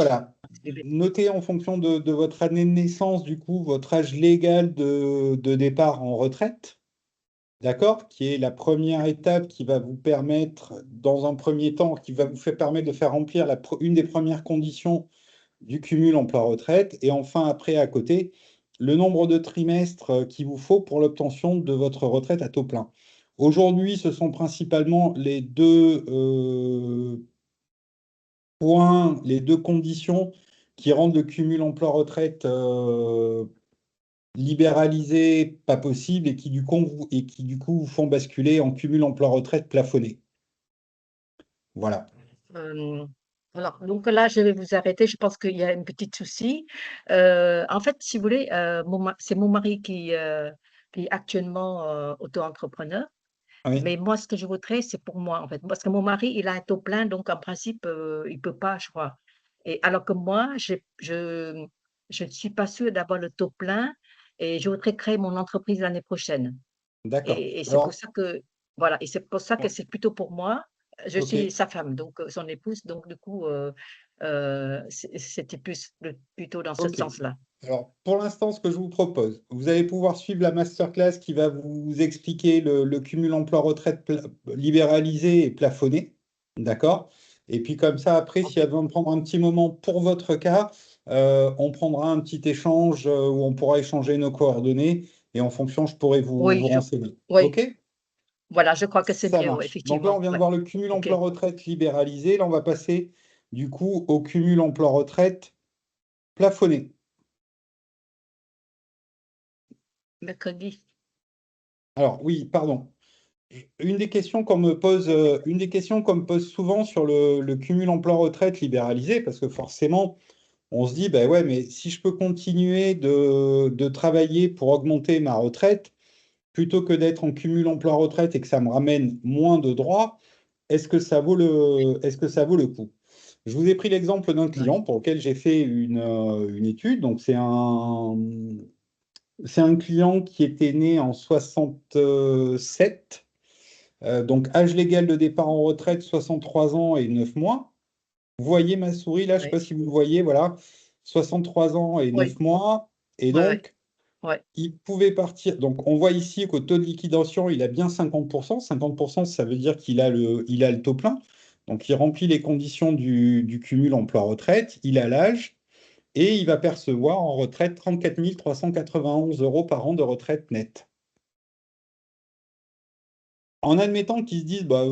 Voilà. Notez en fonction de votre année de naissance, du coup, votre âge légal de départ en retraite. D'accord? Qui est la première étape qui va vous permettre, dans un premier temps, qui va vous faire permettre de faire remplir une des premières conditions du cumul emploi-retraite. Et enfin, après, à côté, le nombre de trimestres qu'il vous faut pour l'obtention de votre retraite à taux plein. Aujourd'hui, ce sont principalement les deux points, les deux conditions qui rendent le cumul emploi-retraite libéralisés, pas possible, et qui du coup vous font basculer en cumul emploi-retraite plafonné. Voilà. Euh, alors, donc là, je vais vous arrêter. Je pense qu'il y a un petit souci. En fait, si vous voulez, c'est mon mari qui est actuellement auto-entrepreneur. Oui, Mais moi, ce que je voudrais, c'est pour moi, en fait. Parce que mon mari, il a un taux plein, donc en principe, il peut pas, je crois. Et alors que moi, je ne suis pas sûre d'avoir le taux plein et je voudrais créer mon entreprise l'année prochaine. d'accord. Et c'est pour Alors, ça que, voilà, et c'est pour ça que bon, c'est plutôt pour moi. Je ok. suis sa femme, donc son épouse, donc du coup, c'était plutôt dans ce Ok. sens-là. Alors, pour l'instant, ce que je vous propose, vous allez pouvoir suivre la masterclass qui va vous expliquer le cumul emploi-retraite libéralisé et plafonné. D'accord? Et puis, comme ça, après, s'il y a OK. besoin de prendre un petit moment pour votre cas, on prendra un petit échange où on pourra échanger nos coordonnées et en fonction, je pourrai vous Oui, renseigner. oui, OK? voilà, je crois que c'est Ça mieux, ouais, marche. Donc là, on effectivement. vient de Ouais. voir le cumul OK. emploi-retraite libéralisé. Là, on va passer du coup au cumul emploi-retraite plafonné. Mercredi. Alors, oui, pardon. Une des questions qu'on me pose souvent sur le cumul emploi-retraite libéralisé, parce que forcément, on se dit, ben ouais, mais si je peux continuer de travailler pour augmenter ma retraite, plutôt que d'être en cumul emploi-retraite et que ça me ramène moins de droits, est-ce que ça vaut le coup? Je vous ai pris l'exemple d'un Ouais. client pour lequel j'ai fait une étude. Donc, c'est un client qui était né en 67. Donc, âge légal de départ en retraite, 63 ans et 9 mois. Vous voyez ma souris là, je ne sais Ouais. pas si vous le voyez, voilà, 63 ans et Oui. 9 mois. Et Ouais, ouais. donc, Ouais. il pouvait partir. Donc, on voit ici qu'au taux de liquidation, il a bien 50%. 50%, ça veut dire il a le taux plein. Donc, il remplit les conditions du cumul emploi-retraite, il a l'âge et il va percevoir en retraite 34 391 euros par an de retraite nette. En admettant qu'ils se disent, bah,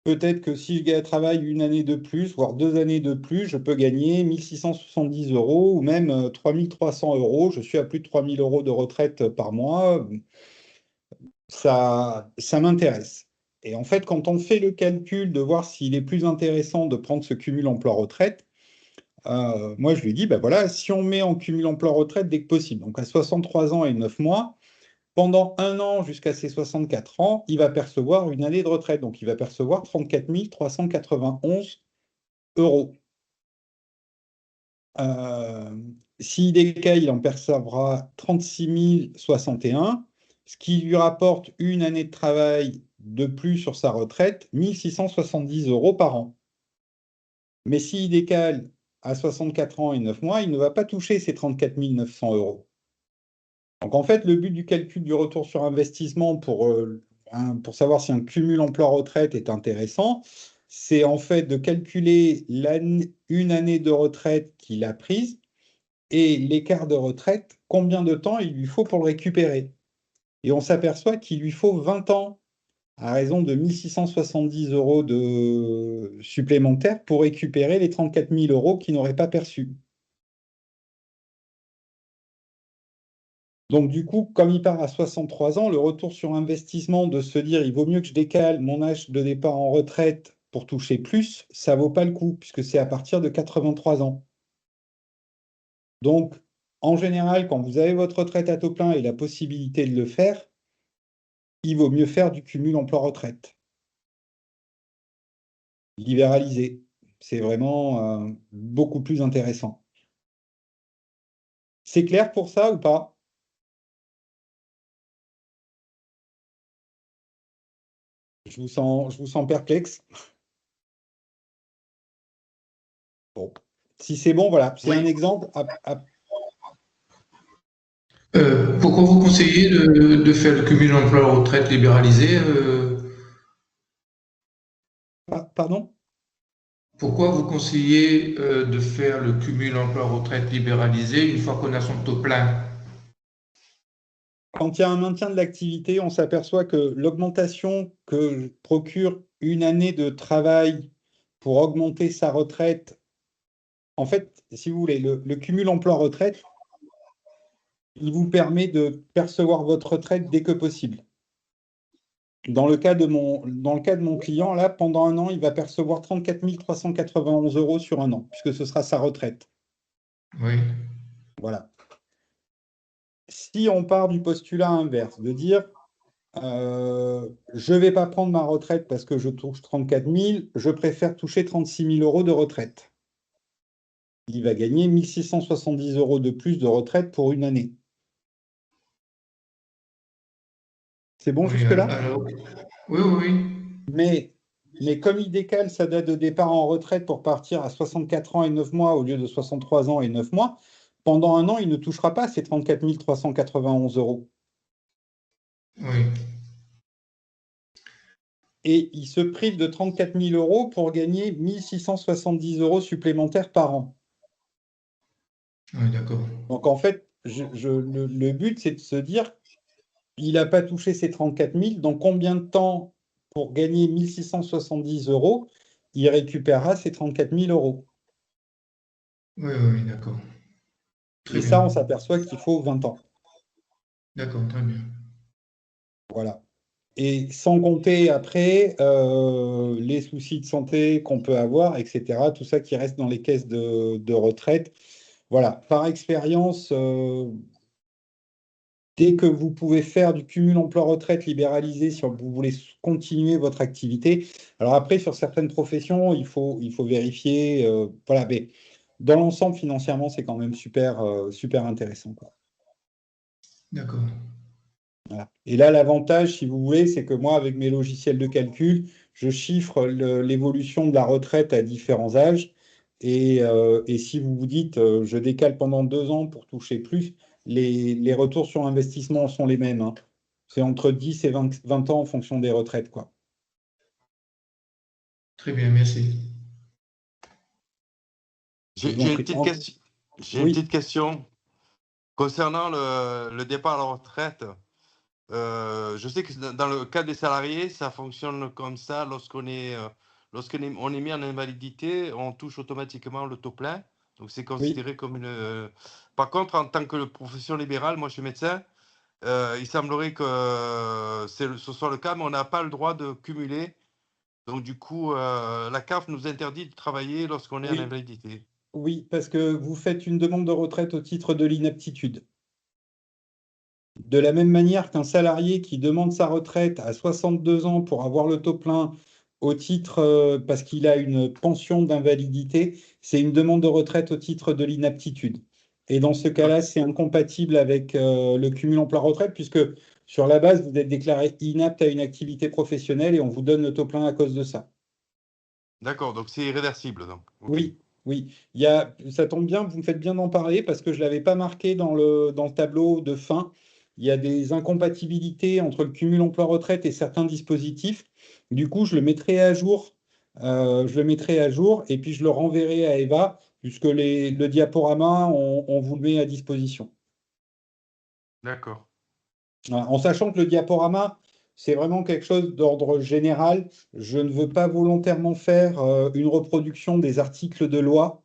peut-être que si je travaille une année de plus, voire 2 années de plus, je peux gagner 1 670 euros ou même 3 300 euros. Je suis à plus de 3 000 euros de retraite par mois. Ça m'intéresse. Et en fait, quand on fait le calcul de voir s'il est plus intéressant de prendre ce cumul emploi-retraite, moi je lui dis, ben voilà, si on met en cumul emploi-retraite dès que possible, donc à 63 ans et 9 mois, pendant un an jusqu'à ses 64 ans, il va percevoir une année de retraite. Donc, il va percevoir 34 391 euros. Euh, S'il décaille, il en percevra 36 061, ce qui lui rapporte une année de travail de plus sur sa retraite, 1 670 euros par an. Mais s'il décale à 64 ans et 9 mois, il ne va pas toucher ces 34 900 euros. Donc en fait, le but du calcul du retour sur investissement pour savoir si un cumul emploi-retraite est intéressant, c'est en fait de calculer une année de retraite qu'il a prise et l'écart de retraite, combien de temps il lui faut pour le récupérer. Et on s'aperçoit qu'il lui faut 20 ans à raison de 1 670 euros supplémentaires pour récupérer les 34 000 euros qu'il n'aurait pas perçus. Donc du coup, comme il part à 63 ans, le retour sur investissement de se dire il vaut mieux que je décale mon âge de départ en retraite pour toucher plus, ça vaut pas le coup, puisque c'est à partir de 83 ans. Donc, en général, quand vous avez votre retraite à taux plein et la possibilité de le faire, il vaut mieux faire du cumul emploi-retraite. Libéralisé. C'est vraiment beaucoup plus intéressant. C'est clair pour ça ou pas? Je vous sens perplexe. Bon. Si c'est bon, voilà, c'est un Oui. exemple. Pourquoi vous conseillez de faire le cumul emploi-retraite libéralisé Pardon? Pourquoi vous conseillez de faire le cumul emploi-retraite libéralisé une fois qu'on a son taux plein? Quand il y a un maintien de l'activité, on s'aperçoit que l'augmentation que procure une année de travail pour augmenter sa retraite, en fait, si vous voulez, le cumul emploi-retraite, il vous permet de percevoir votre retraite dès que possible. Dans le cas de mon client, là, pendant un an, il va percevoir 34 391 euros sur un an, puisque ce sera sa retraite. Oui, Voilà. Si on part du postulat inverse, de dire je ne vais pas prendre ma retraite parce que je touche 34 000, je préfère toucher 36 000 euros de retraite. Il va gagner 1 670 euros de plus de retraite pour une année. C'est bon oui, jusque-là? alors, oui, oui, oui. Mais comme il décale sa date de départ en retraite pour partir à 64 ans et 9 mois au lieu de 63 ans et 9 mois, pendant un an, il ne touchera pas ces 34 391 euros. Oui, Et il se prive de 34 000 euros pour gagner 1 670 euros supplémentaires par an. oui, d'accord. Donc en fait, le but, c'est de se dire, il n'a pas touché ses 34 000, dans combien de temps, pour gagner 1 670 euros, il récupérera ses 34 000 euros. Oui, oui, oui, d'accord. Très Et bien. ça, on s'aperçoit qu'il faut 20 ans. D'accord, très bien. Voilà. Et sans compter après les soucis de santé qu'on peut avoir, etc. Tout ça qui reste dans les caisses de retraite. Voilà. Par expérience, dès que vous pouvez faire du cumul emploi-retraite libéralisé, si vous voulez continuer votre activité. Alors après, sur certaines professions, il faut vérifier. Voilà, mais dans l'ensemble, financièrement, c'est quand même super, super intéressant, quoi. D'accord. Voilà. Et là, l'avantage, si vous voulez, c'est que moi, avec mes logiciels de calcul, je chiffre l'évolution de la retraite à différents âges. Et si vous vous dites, je décale pendant 2 ans pour toucher plus, les retours sur investissement sont les mêmes, hein. C'est entre 10 et 20 ans en fonction des retraites, quoi. Très bien, merci. Je vous en J'ai une prie. petite question. J'ai une Oui, petite question concernant le départ à la retraite. Je sais que dans le cas des salariés, ça fonctionne comme ça. Lorsqu'on est mis en invalidité, on touche automatiquement le taux plein. Donc, c'est oui. considéré comme une. Par contre, en tant que profession libérale, moi, je suis médecin. Il semblerait que ce soit le cas, mais on n'a pas le droit de cumuler. Donc, du coup, la CAF nous interdit de travailler lorsqu'on est en Oui, invalidité. oui, parce que vous faites une demande de retraite au titre de l'inaptitude. De la même manière qu'un salarié qui demande sa retraite à 62 ans pour avoir le taux plein au titre, parce qu'il a une pension d'invalidité, c'est une demande de retraite au titre de l'inaptitude. Et dans ce cas-là, c'est incompatible avec le cumul emploi-retraite, puisque sur la base, vous êtes déclaré inapte à une activité professionnelle et on vous donne le taux plein à cause de ça. D'accord, donc c'est irréversible. Donc. OK. Oui, oui. Ça tombe bien, vous me faites bien d'en parler parce que je ne l'avais pas marqué dans le tableau de fin. Il y a des incompatibilités entre le cumul emploi-retraite et certains dispositifs. Du coup, je le mettrai à jour. Je le mettrai à jour et puis je le renverrai à Eva puisque le diaporama, on vous le met à disposition. D'accord. Voilà. En sachant que le diaporama, c'est vraiment quelque chose d'ordre général. Je ne veux pas volontairement faire une reproduction des articles de loi.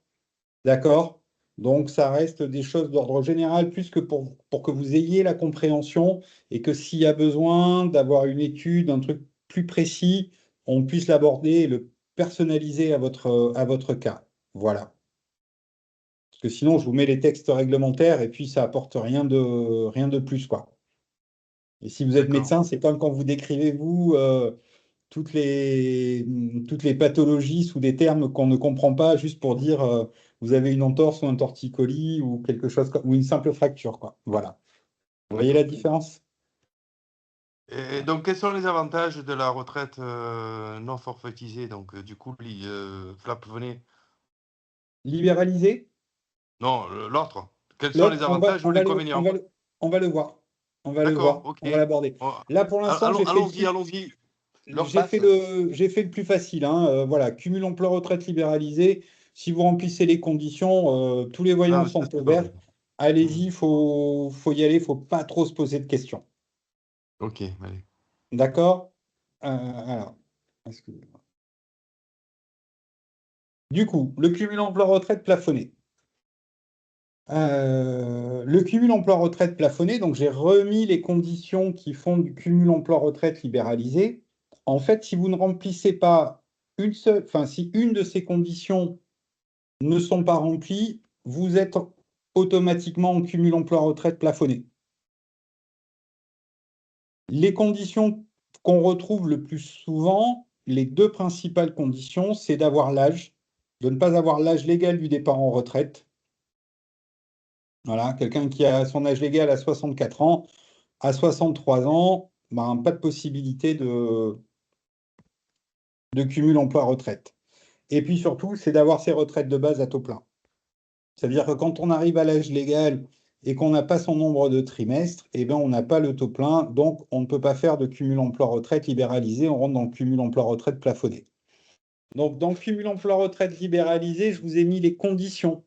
D'accord? Donc, ça reste des choses d'ordre général, plus que pour que vous ayez la compréhension et que s'il y a besoin d'avoir une étude, un truc plus précis, on puisse l'aborder et le personnaliser à votre cas. Voilà. Parce que sinon, je vous mets les textes réglementaires et puis ça apporte rien de plus, quoi. Et si vous êtes D'accord. médecin, c'est comme quand vous décrivez, vous, toutes les pathologies sous des termes qu'on ne comprend pas, juste pour dire vous avez une entorse ou un torticolis ou quelque chose ou une simple fracture, quoi. Voilà. Vous voyez la D'accord. différence? Et donc, quels sont les avantages de la retraite non forfaitisée? Donc, du coup, Flap, venez. Libéralisé? Non, l'autre. Quels sont les avantages ou les inconvénients? On va le voir. On va le D'accord, voir. ok. On va l'aborder. Oh, Là, pour l'instant, allons-y, allons-y. L'heure j'ai passe. fait le plus facile, hein. Voilà, cumul emploi-retraite libéralisé. Si vous remplissez les conditions, tous les voyants Non, mais sont c'est pas ouverts. vrai. Allez-y, faut y aller, faut pas trop se poser de questions. Ok, allez. D'accord? Alors, excusez-moi. Du coup, le cumul emploi-retraite plafonné. Le cumul emploi-retraite plafonné, donc j'ai remis les conditions qui font du cumul emploi-retraite libéralisé. En fait, si vous ne remplissez pas une seule, enfin, si une de ces conditions ne sont pas remplies, vous êtes automatiquement en cumul emploi-retraite plafonné. Les conditions qu'on retrouve le plus souvent, les deux principales conditions, c'est d'avoir l'âge, de ne pas avoir l'âge légal du départ en retraite. Voilà, quelqu'un qui a son âge légal à 64 ans, à 63 ans, ben, pas de possibilité de cumul emploi-retraite. Et puis surtout, c'est d'avoir ses retraites de base à taux plein. C'est-à-dire que quand on arrive à l'âge légal et qu'on n'a pas son nombre de trimestres, eh ben, on n'a pas le taux plein, donc on ne peut pas faire de cumul emploi-retraite libéralisé, on rentre dans le cumul emploi-retraite plafonné. Donc dans le cumul emploi-retraite libéralisé, je vous ai mis les conditions.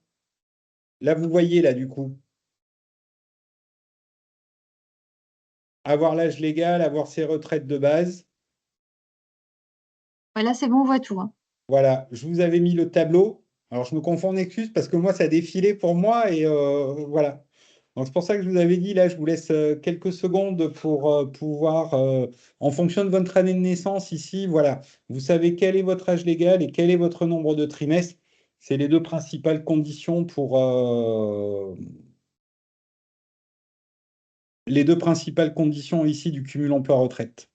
Là, vous voyez, là, du coup. Avoir l'âge légal, avoir ses retraites de base. Ouais, là, c'est bon, on voit tout, hein. Voilà, je vous avais mis le tableau. Alors, je me confonds en excuses parce que moi, ça a défilé pour moi et voilà. Donc, c'est pour ça que je vous avais dit, là, je vous laisse quelques secondes pour pouvoir, en fonction de votre année de naissance ici, voilà, vous savez quel est votre âge légal et quel est votre nombre de trimestres. C'est les deux principales conditions pour les deux principales conditions ici du cumul emploi-retraite.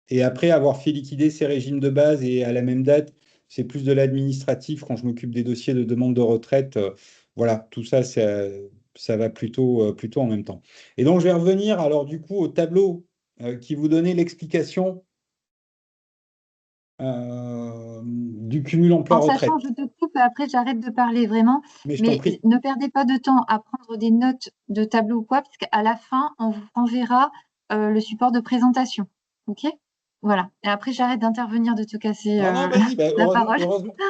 Et après avoir fait liquider ces régimes de base et à la même date, c'est plus de l'administratif quand je m'occupe des dossiers de demande de retraite. Voilà, tout ça, ça va plutôt en même temps. Et donc, je vais revenir alors du coup au tableau qui vous donnait l'explication du cumul En emploi-retraite. sachant, je te coupe, après j'arrête de parler vraiment, Mais je t'en mais prie. ne perdez pas de temps à prendre des notes de tableau ou quoi, parce qu'à la fin, on vous renverra le support de présentation. OK? Voilà. Et après, j'arrête d'intervenir, de te casser Non, non, vas-y, bah, la parole.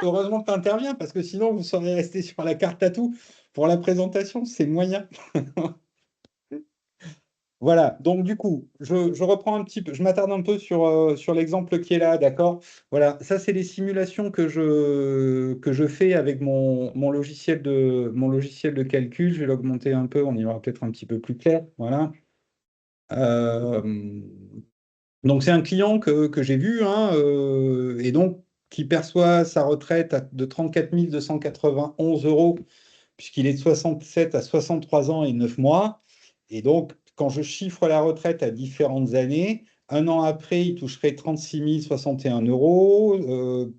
heureusement que tu interviens, parce que sinon, vous seriez resté sur la carte à tout pour la présentation, c'est moyen. Voilà, donc du coup, je reprends un petit peu, je m'attarde un peu sur l'exemple qui est là, d'accord? Voilà, ça c'est les simulations que je fais avec mon logiciel de calcul. Je vais l'augmenter un peu, on y aura peut-être un petit peu plus clair. Voilà. Euh, donc c'est un client que j'ai vu, hein, et donc qui perçoit sa retraite de 34 291 euros, puisqu'il est de 67 à 63 ans et 9 mois. Et donc, quand je chiffre la retraite à différentes années, un an après, il toucherait 36 061 euros,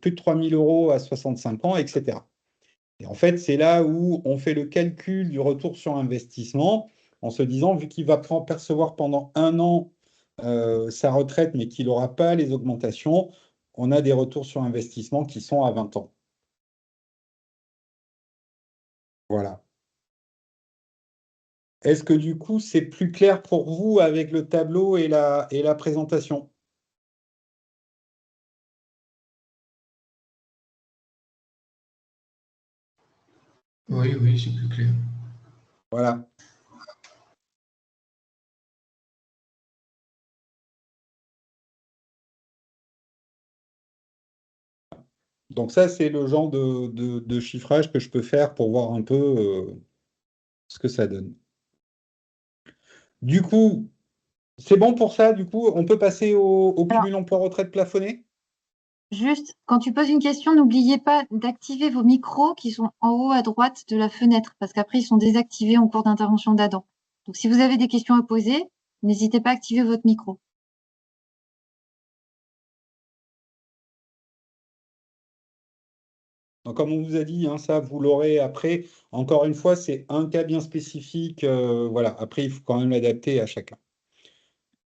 plus de 3 000 euros à 65 ans, etc. Et en fait, c'est là où on fait le calcul du retour sur investissement en se disant, vu qu'il va percevoir pendant un an sa retraite, mais qu'il n'aura pas les augmentations, on a des retours sur investissement qui sont à 20 ans. Voilà. Est-ce que du coup, c'est plus clair pour vous avec le tableau et la présentation? Oui, oui, c'est plus clair. Voilà. Donc ça, c'est le genre de chiffrage que je peux faire pour voir un peu ce que ça donne. Du coup, c'est bon pour ça, du coup, on peut passer au Alors, cumul emploi-retraite plafonné? juste, quand tu poses une question, n'oubliez pas d'activer vos micros qui sont en haut à droite de la fenêtre, parce qu'après, ils sont désactivés en cours d'intervention d'Adam. Donc, si vous avez des questions à poser, n'hésitez pas à activer votre micro. Donc, comme on vous a dit, hein, ça, vous l'aurez après. Encore une fois, c'est un cas bien spécifique. Voilà. Après, il faut quand même l'adapter à chacun.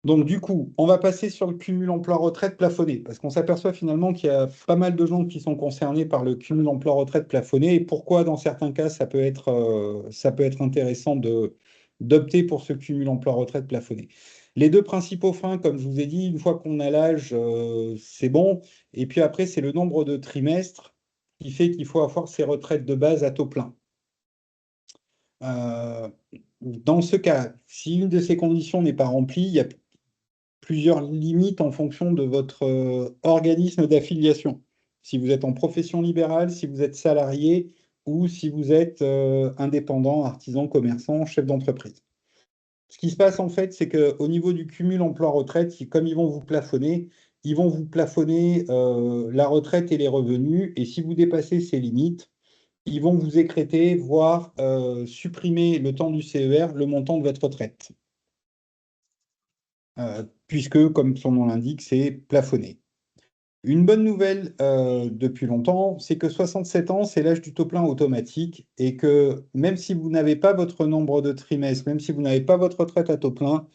Donc, du coup, on va passer sur le cumul emploi-retraite plafonné, parce qu'on s'aperçoit finalement qu'il y a pas mal de gens qui sont concernés par le cumul emploi-retraite plafonné, et pourquoi, dans certains cas, ça peut être intéressant d'opter pour ce cumul emploi-retraite plafonné. Les deux principaux freins, comme je vous ai dit, une fois qu'on a l'âge, c'est bon, et puis après, c'est le nombre de trimestres qui fait qu'il faut avoir ses retraites de base à taux plein. Dans ce cas, si une de ces conditions n'est pas remplie, il y a plusieurs limites en fonction de votre organisme d'affiliation. Si vous êtes en profession libérale, si vous êtes salarié ou si vous êtes indépendant, artisan, commerçant, chef d'entreprise. Ce qui se passe en fait, c'est qu'au niveau du cumul emploi-retraite, comme ils vont vous plafonner la retraite et les revenus. Et si vous dépassez ces limites, ils vont vous écrêter, voire supprimer le temps du CER, le montant de votre retraite. Puisque, comme son nom l'indique, c'est plafonné. Une bonne nouvelle depuis longtemps, c'est que 67 ans, c'est l'âge du taux plein automatique et que même si vous n'avez pas votre nombre de trimestres, même si vous n'avez pas votre retraite à taux plein,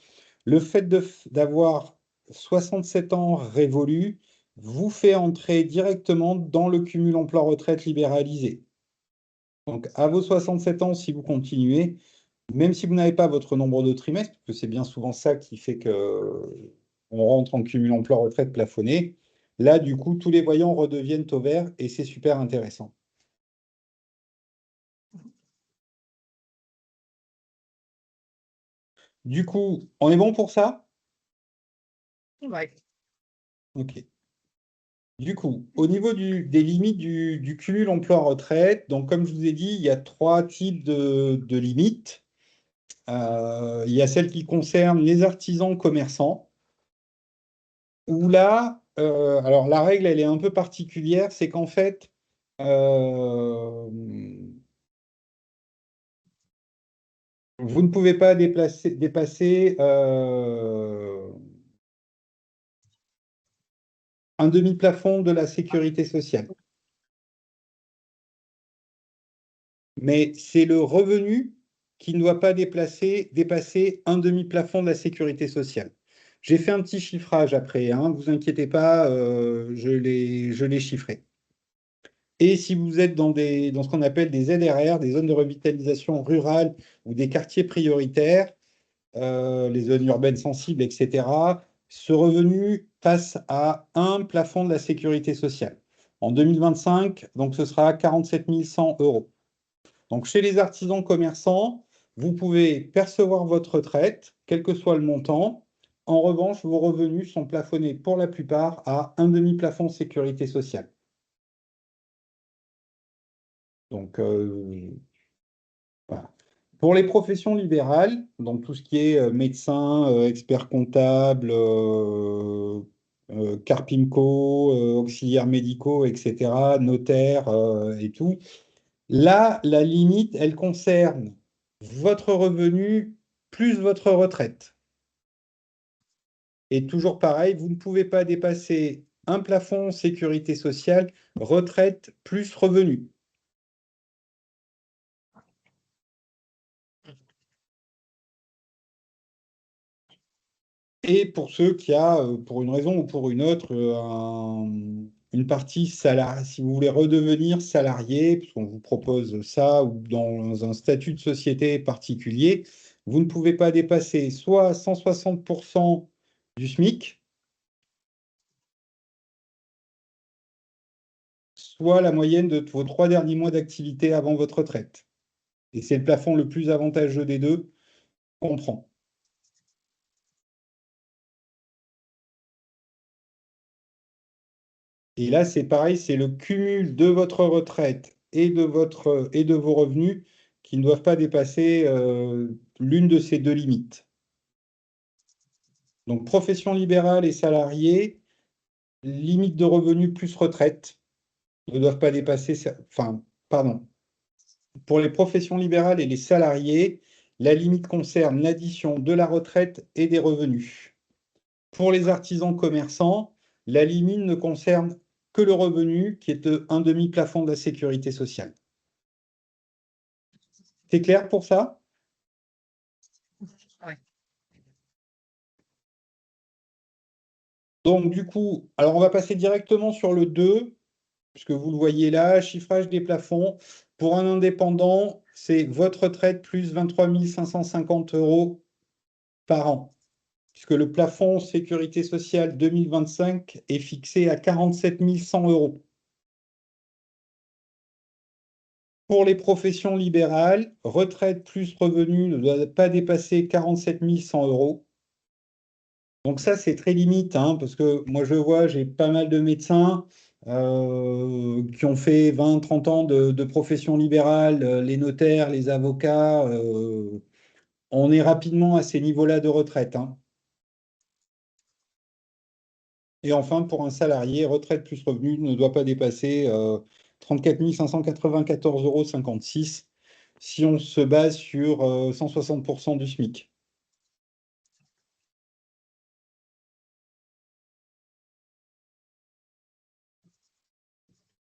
le fait d'avoir 67 ans révolus vous fait entrer directement dans le cumul emploi-retraite libéralisé. Donc, à vos 67 ans, si vous continuez, même si vous n'avez pas votre nombre de trimestres, parce que c'est bien souvent ça qui fait que on rentre en cumul emploi-retraite plafonné, là, du coup, tous les voyants redeviennent au vert et c'est super intéressant. Du coup, on est bon pour ça? Ouais. Ok. Du coup, au niveau des limites du cumul emploi-retraite, donc comme je vous ai dit, il y a trois types de limites. Il y a celles qui concernent les artisans commerçants, où là, alors la règle, elle est un peu particulière, c'est qu'en fait, vous ne pouvez pas dépasser un demi-plafond de la sécurité sociale. Mais c'est le revenu qui ne doit pas dépasser un demi-plafond de la sécurité sociale. J'ai fait un petit chiffrage après, hein, vous inquiétez pas, je l'ai chiffré. Et si vous êtes dans ce qu'on appelle des ZRR, des zones de revitalisation rurale ou des quartiers prioritaires, les zones urbaines sensibles, etc., ce revenu passe à un plafond de la sécurité sociale. En 2025, donc ce sera 47 100 €. Donc chez les artisans commerçants, vous pouvez percevoir votre retraite, quel que soit le montant. En revanche, vos revenus sont plafonnés pour la plupart à un demi-plafond sécurité sociale. Donc, voilà. Pour les professions libérales, donc tout ce qui est médecin, expert comptable, carpinco, auxiliaires médicaux, etc., notaire et tout, là, la limite, elle concerne votre revenu plus votre retraite. Et toujours pareil, vous ne pouvez pas dépasser un plafond sécurité sociale, retraite plus revenu. Et pour ceux qui a, pour une raison ou pour une autre, une partie salariée, si vous voulez redevenir salarié, puisqu'on vous propose ça, ou dans un statut de société particulier, vous ne pouvez pas dépasser soit 160% du SMIC, soit la moyenne de vos 3 derniers mois d'activité avant votre retraite. Et c'est le plafond le plus avantageux des deux qu'on prend. Et là, c'est pareil, c'est le cumul de votre retraite et de vos revenus qui ne doivent pas dépasser l'une de ces deux limites. Donc, profession libérale et salarié, limite de revenus plus retraite ne doivent pas dépasser, enfin, pardon. Pour les professions libérales et les salariés, la limite concerne l'addition de la retraite et des revenus. Pour les artisans commerçants, la limite ne concerne que le revenu qui est un demi-plafond de la sécurité sociale. C'est clair pour ça? Ouais. Donc, du coup, alors on va passer directement sur le 2, puisque vous le voyez là, chiffrage des plafonds. Pour un indépendant, c'est votre retraite plus 23 550 € par an, puisque le plafond sécurité sociale 2025 est fixé à 47 100 €. Pour les professions libérales, retraite plus revenu ne doit pas dépasser 47 100 €. Donc ça, c'est très limite, hein, parce que moi, je vois, j'ai pas mal de médecins qui ont fait 20, 30 ans de profession libérale, les notaires, les avocats. On est rapidement à ces niveaux-là de retraite, hein. Et enfin, pour un salarié, retraite plus revenu ne doit pas dépasser 34 594,56 € si on se base sur 160% du SMIC.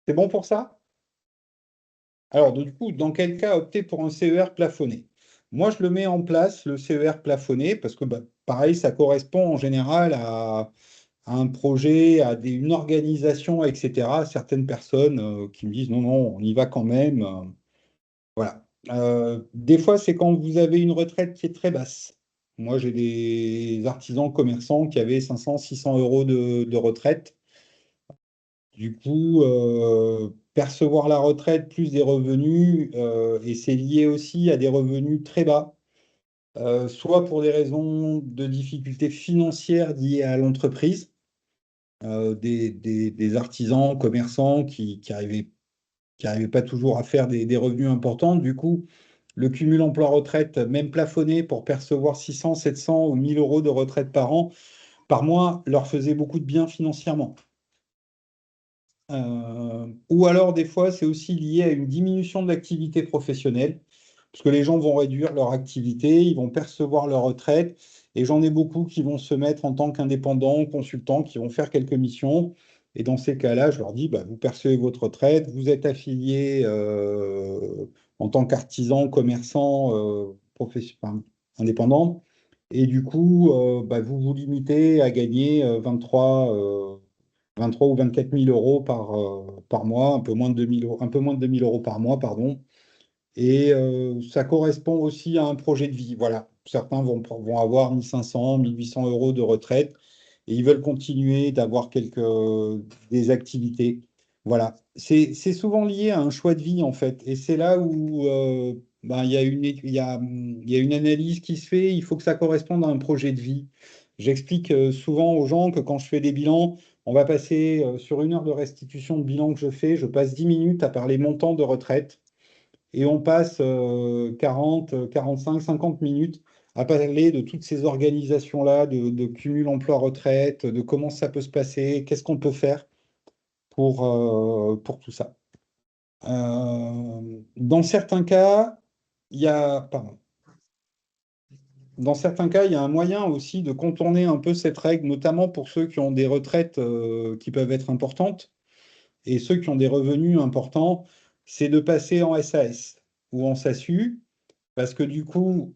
C'est bon pour ça? Alors, du coup, dans quel cas opter pour un CER plafonné? Moi, je le mets en place, le CER plafonné, parce que, bah, pareil, ça correspond en général à un projet, une organisation, etc. Certaines personnes qui me disent non, non, on y va quand même. Voilà. Des fois, c'est quand vous avez une retraite qui est très basse. Moi, j'ai des artisans commerçants qui avaient 500, 600 € de retraite. Du coup, percevoir la retraite plus des revenus, et c'est lié aussi à des revenus très bas, soit pour des raisons de difficultés financières liées à l'entreprise, des artisans, commerçants qui arrivaient pas toujours à faire des revenus importants. Du coup, le cumul emploi-retraite, même plafonné pour percevoir 600, 700 ou 1000 € de retraite par mois, leur faisait beaucoup de bien financièrement. Ou alors, des fois, c'est aussi lié à une diminution de l'activité professionnelle, parce que les gens vont réduire leur activité, ils vont percevoir leur retraite, et j'en ai beaucoup qui vont se mettre en tant qu'indépendants, consultants, qui vont faire quelques missions. Et dans ces cas-là, je leur dis, bah, vous percevez votre retraite, vous êtes affilié en tant qu'artisan, commerçant, enfin, indépendant, et du coup, bah, vous vous limitez à gagner 23 ou 24 000 € par mois, un peu moins de 2 000 € par mois, pardon. Et ça correspond aussi à un projet de vie. Voilà. Certains vont avoir 1 500, 1 800 € de retraite et ils veulent continuer d'avoir des activités. Voilà. C'est souvent lié à un choix de vie, en fait. Et c'est là où ben, il y a une analyse qui se fait. Il faut que ça corresponde à un projet de vie. J'explique souvent aux gens que quand je fais des bilans, on va passer sur 1 heure de restitution de bilan que je passe 10 minutes à parler montant de retraite et on passe 40, 45, 50 minutes à parler de toutes ces organisations-là, de cumul emploi-retraite, de comment ça peut se passer, qu'est-ce qu'on peut faire pour tout ça. Dans certains cas, pardon. Dans certains cas, il y a un moyen aussi de contourner un peu cette règle, notamment pour ceux qui ont des retraites qui peuvent être importantes. Et ceux qui ont des revenus importants, c'est de passer en SAS ou en SASU, parce que du coup,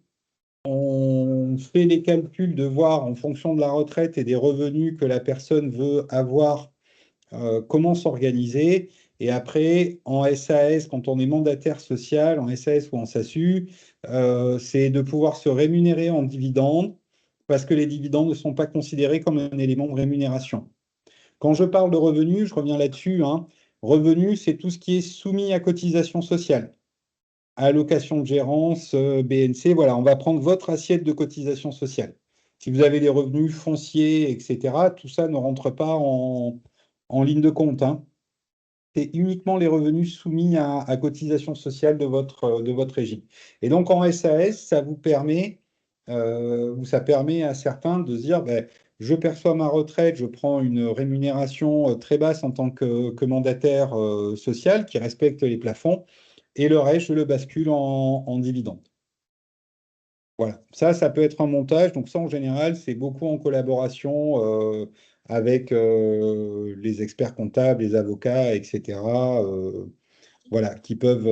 on fait les calculs de voir en fonction de la retraite et des revenus que la personne veut avoir, comment s'organiser. Et après, en SAS, quand on est mandataire social, en SAS ou en SASU, c'est de pouvoir se rémunérer en dividendes, parce que les dividendes ne sont pas considérés comme un élément de rémunération. Quand je parle de revenus, je reviens là-dessus, hein. Revenus, c'est tout ce qui est soumis à cotisation sociale. Allocation de gérance, BNC, voilà, on va prendre votre assiette de cotisation sociale. Si vous avez des revenus fonciers, etc., tout ça ne rentre pas en ligne de compte, hein. C'est uniquement les revenus soumis à cotisation sociale de votre régime. Et donc en SAS, ça permet à certains de se dire, ben, je perçois ma retraite, je prends une rémunération très basse en tant que mandataire social qui respecte les plafonds, et le reste, je le bascule en dividende. Voilà, ça peut être un montage. Donc ça, en général, c'est beaucoup en collaboration avec les experts comptables, les avocats, etc. Voilà, qui peuvent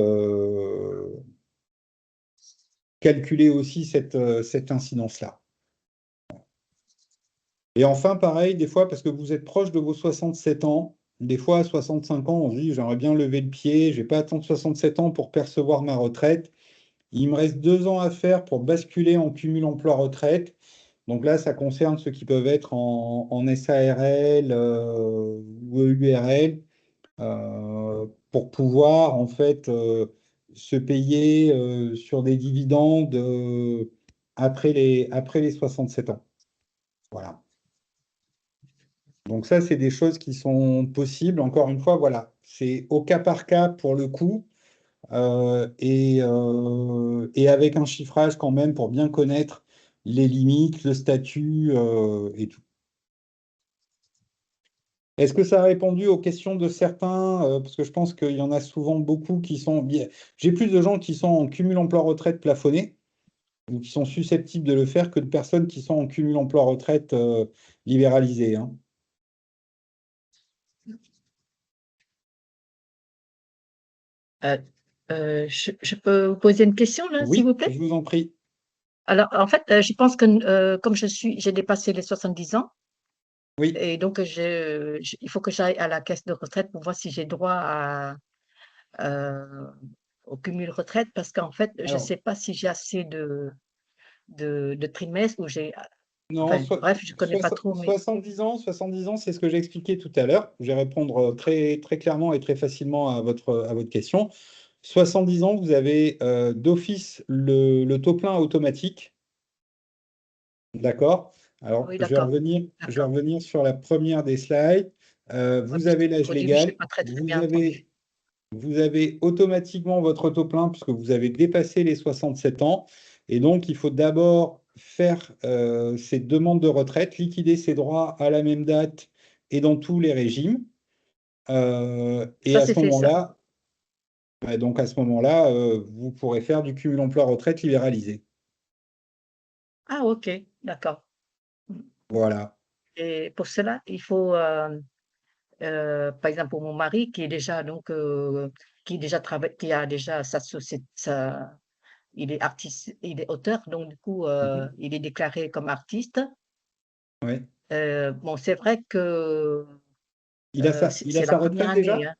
calculer aussi cette incidence-là. Et enfin, pareil, des fois, parce que vous êtes proche de vos 67 ans, des fois à 65 ans, on se dit, j'aimerais bien lever le pied, je vais pas attendre 67 ans pour percevoir ma retraite. Il me reste 2 ans à faire pour basculer en cumul emploi-retraite. Donc là, ça concerne ceux qui peuvent être en SARL ou EURL pour pouvoir en fait se payer sur des dividendes après les 67 ans. Voilà. Donc ça, c'est des choses qui sont possibles. Encore une fois, voilà, c'est au cas par cas pour le coup. Et avec un chiffrage quand même pour bien connaître les limites, le statut et tout. Est-ce que ça a répondu aux questions de certains? Parce que je pense qu'il y en a souvent beaucoup qui sont... J'ai plus de gens qui sont en cumul emploi-retraite plafonné, ou qui sont susceptibles de le faire, que de personnes qui sont en cumul emploi-retraite libéralisé, hein. Je peux vous poser une question là, s'il vous Oui, plaît? je vous en prie. Alors, en fait, je pense que comme j'ai dépassé les 70 ans, Oui. et donc il faut que j'aille à la caisse de retraite pour voir si j'ai droit euh, au cumul retraite, parce qu'en fait, je ne Alors, sais pas si j'ai assez de trimestres ou j'ai. non, Enfin, bref, je ne connais pas trop, mais 70 ans, c'est ce que j'ai expliqué tout à l'heure. Je vais répondre très, très clairement et très facilement à votre question. 70 ans, vous avez d'office le taux plein automatique. D'accord? Alors, oui, je vais d'accord, d'accord. revenir sur la première des slides. Ouais, Vous parce avez l'âge qu'au début, je n'ai légal. pas très, très bien entendu. Vous avez automatiquement votre taux plein puisque vous avez dépassé les 67 ans. Et donc, il faut d'abord faire ces demandes de retraite, liquider ses droits à la même date et dans tous les régimes. Et Ça, à c'est ce fait, ça. moment-là, donc à ce moment-là, vous pourrez faire du cumul emploi-retraite libéralisé. Ah, ok, d'accord. Voilà. Et pour cela, il faut, par exemple, pour mon mari qui est déjà donc qui a déjà sa société, il est artiste, il est auteur, donc du coup, Mhm. il est déclaré comme artiste. Ouais. Bon, c'est vrai que Il a c'est la sa première retraite année, déjà? hein.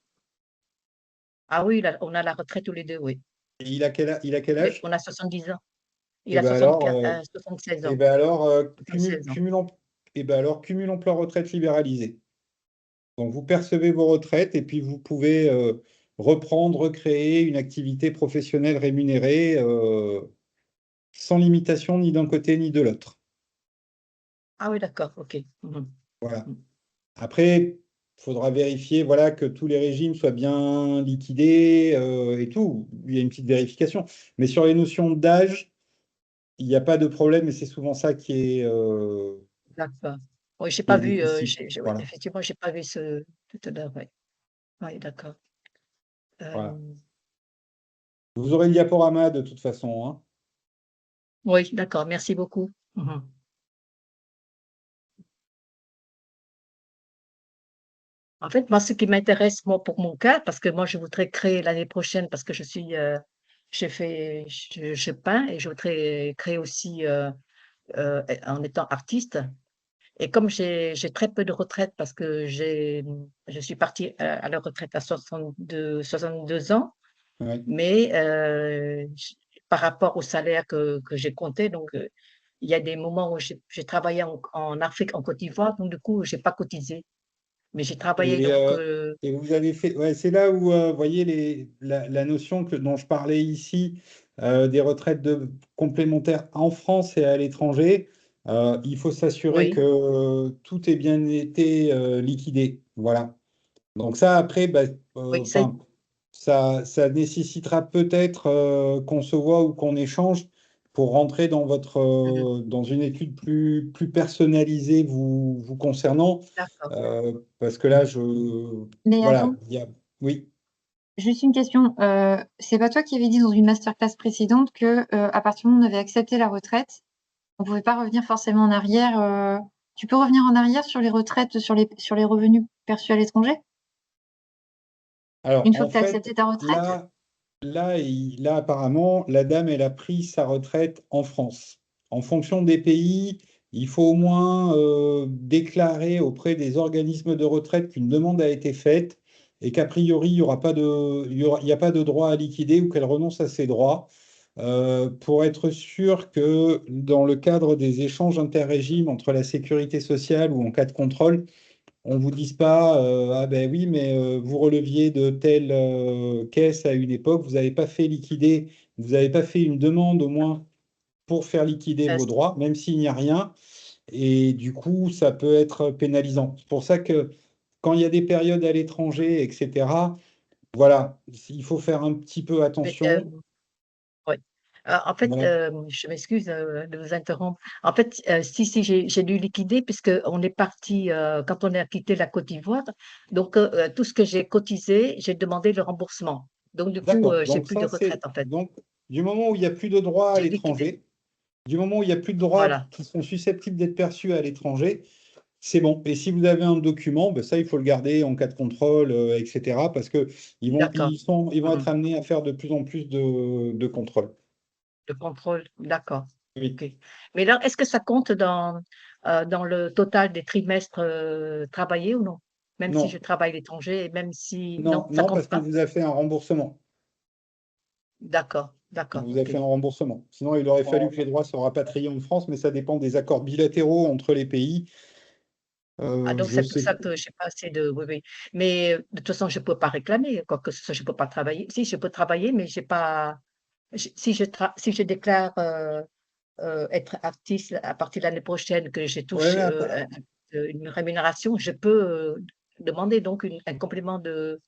Ah oui, on a la retraite tous les deux, oui. Et il a quel Mais âge? on a 70 ans. Il Et a ben alors, 76 et ans. ben alors, cumul, 76 ans. cumul, et ben alors, cumul emploi-retraite libéralisé. Donc, vous percevez vos retraites et puis vous pouvez reprendre, recréer une activité professionnelle rémunérée sans limitation ni d'un côté ni de l'autre. Ah oui, d'accord, ok. Mhm. Voilà. Mm. Après, il faudra vérifier voilà, que tous les régimes soient bien liquidés et tout. Il y a une petite vérification. Mais sur les notions d'âge, il n'y a pas de problème et c'est souvent ça D'accord. Oui, j'ai qui pas est vu, difficile. oui, Voilà. effectivement, j'ai pas vu ce tout à l'heure, oui. Oui, d'accord. Voilà. Euh, Vous aurez le diaporama de toute façon, hein. oui, d'accord, merci beaucoup. Mhm. En fait, moi, ce qui m'intéresse, moi, pour mon cas, parce que moi, je voudrais créer l'année prochaine, parce que je peins et je voudrais créer aussi en étant artiste. Et comme j'ai très peu de retraite, parce que je suis partie à la retraite à 62 ans, Ouais. mais par rapport au salaire que j'ai compté, donc il y a des moments où j'ai travaillé en Afrique, en Côte d'Ivoire, donc du coup, j'ai pas cotisé. Mais j'ai travaillé Et, donc euh, et vous avez fait, ouais, c'est là où, vous voyez, la notion dont je parlais ici, des retraites complémentaires en France et à l'étranger, il faut s'assurer que oui, tout ait bien été liquidé. Voilà. Donc ça, après, bah, oui, enfin, ça nécessitera peut-être qu'on se voit ou qu'on échange pour rentrer mhm, dans une étude plus personnalisée vous concernant, d'accord. parce que là, Mais voilà, attends, oui. juste une question. C'est pas toi qui avais dit dans une masterclass précédente que à partir du moment où on avait accepté la retraite, on pouvait pas revenir forcément en arrière. Tu peux revenir en arrière sur les retraites, sur les revenus perçus à l'étranger? Alors, Une fois en que tu as fait, accepté ta retraite? là, apparemment, la dame, elle a pris sa retraite en France. En fonction des pays, il faut au moins déclarer auprès des organismes de retraite qu'une demande a été faite et qu'a priori, il y aura pas de, il y a pas de droit à liquider ou qu'elle renonce à ses droits, pour être sûr que dans le cadre des échanges interrégimes entre la sécurité sociale ou en cas de contrôle, on ne vous dise pas, ah ben oui, mais vous releviez de telle caisse à une époque, vous n'avez pas fait liquider, vous n'avez pas fait une demande au moins pour faire liquider Euh, vos droits, même s'il n'y a rien. Et du coup, ça peut être pénalisant. C'est pour ça que quand il y a des périodes à l'étranger, etc., voilà, il faut faire un petit peu mais, attention. ouais. En fait, Voilà. je m'excuse de vous interrompre. En fait, si j'ai dû liquider puisque on est parti quand on a quitté la Côte d'Ivoire. Donc, tout ce que j'ai cotisé, j'ai demandé le remboursement. Donc, du coup, D'accord. j'ai Donc plus de ça, retraite c'est en fait. donc du moment où il n'y a plus de droits à J'ai liquidé. l'étranger, du moment où il n'y a plus de droits Voilà. qui sont susceptibles d'être perçus à l'étranger, c'est bon. Et si vous avez un document, ben ça, il faut le garder en cas de contrôle, etc. Parce que D'accord. ils vont être Mhm. amenés à faire de plus en plus de contrôles. Le contrôle. D'accord. Oui. OK. Mais là, est-ce que ça compte dans le total des trimestres travaillés ou non? Même si je Non, travaille à l'étranger et même si… non, Non, ça non, compte parce qu'on pas? vous a fait un remboursement. D'accord, On d'accord, vous a OK. fait un remboursement. Sinon, il aurait fallu que les droits soient rapatriés en France, mais ça dépend des accords bilatéraux entre les pays. Ah donc Je c'est pour sais. ça que j'ai pas assez de… Oui, oui. Mais de toute façon, je peux pas réclamer, quoi que ce soit, je peux pas travailler. Si, je peux travailler, mais j'ai pas… si je déclare être artiste à partir de l'année prochaine, que je Ouais, touche une rémunération, je peux demander donc un complément de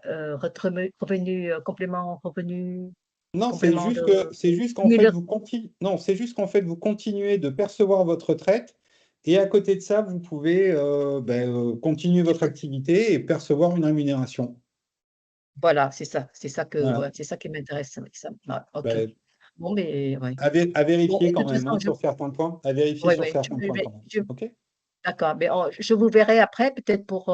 revenu, complément revenu, non, complément de c'est juste qu'en fait, cumul. non, c'est juste qu'en fait, vous continuez de percevoir votre retraite et à côté de ça, vous pouvez continuer Je votre peux… activité et percevoir une rémunération. Voilà, Voilà. ouais, c'est ça qui m'intéresse avec ça. Ouais, OK. Ben, Bon, mais ouais. à Bon, vérifier mais de quand toute même, façon, hein, sur certains points. À vérifier ouais, sur ouais, certains points quand même. OK? d'accord, mais je vous verrai après peut-être pour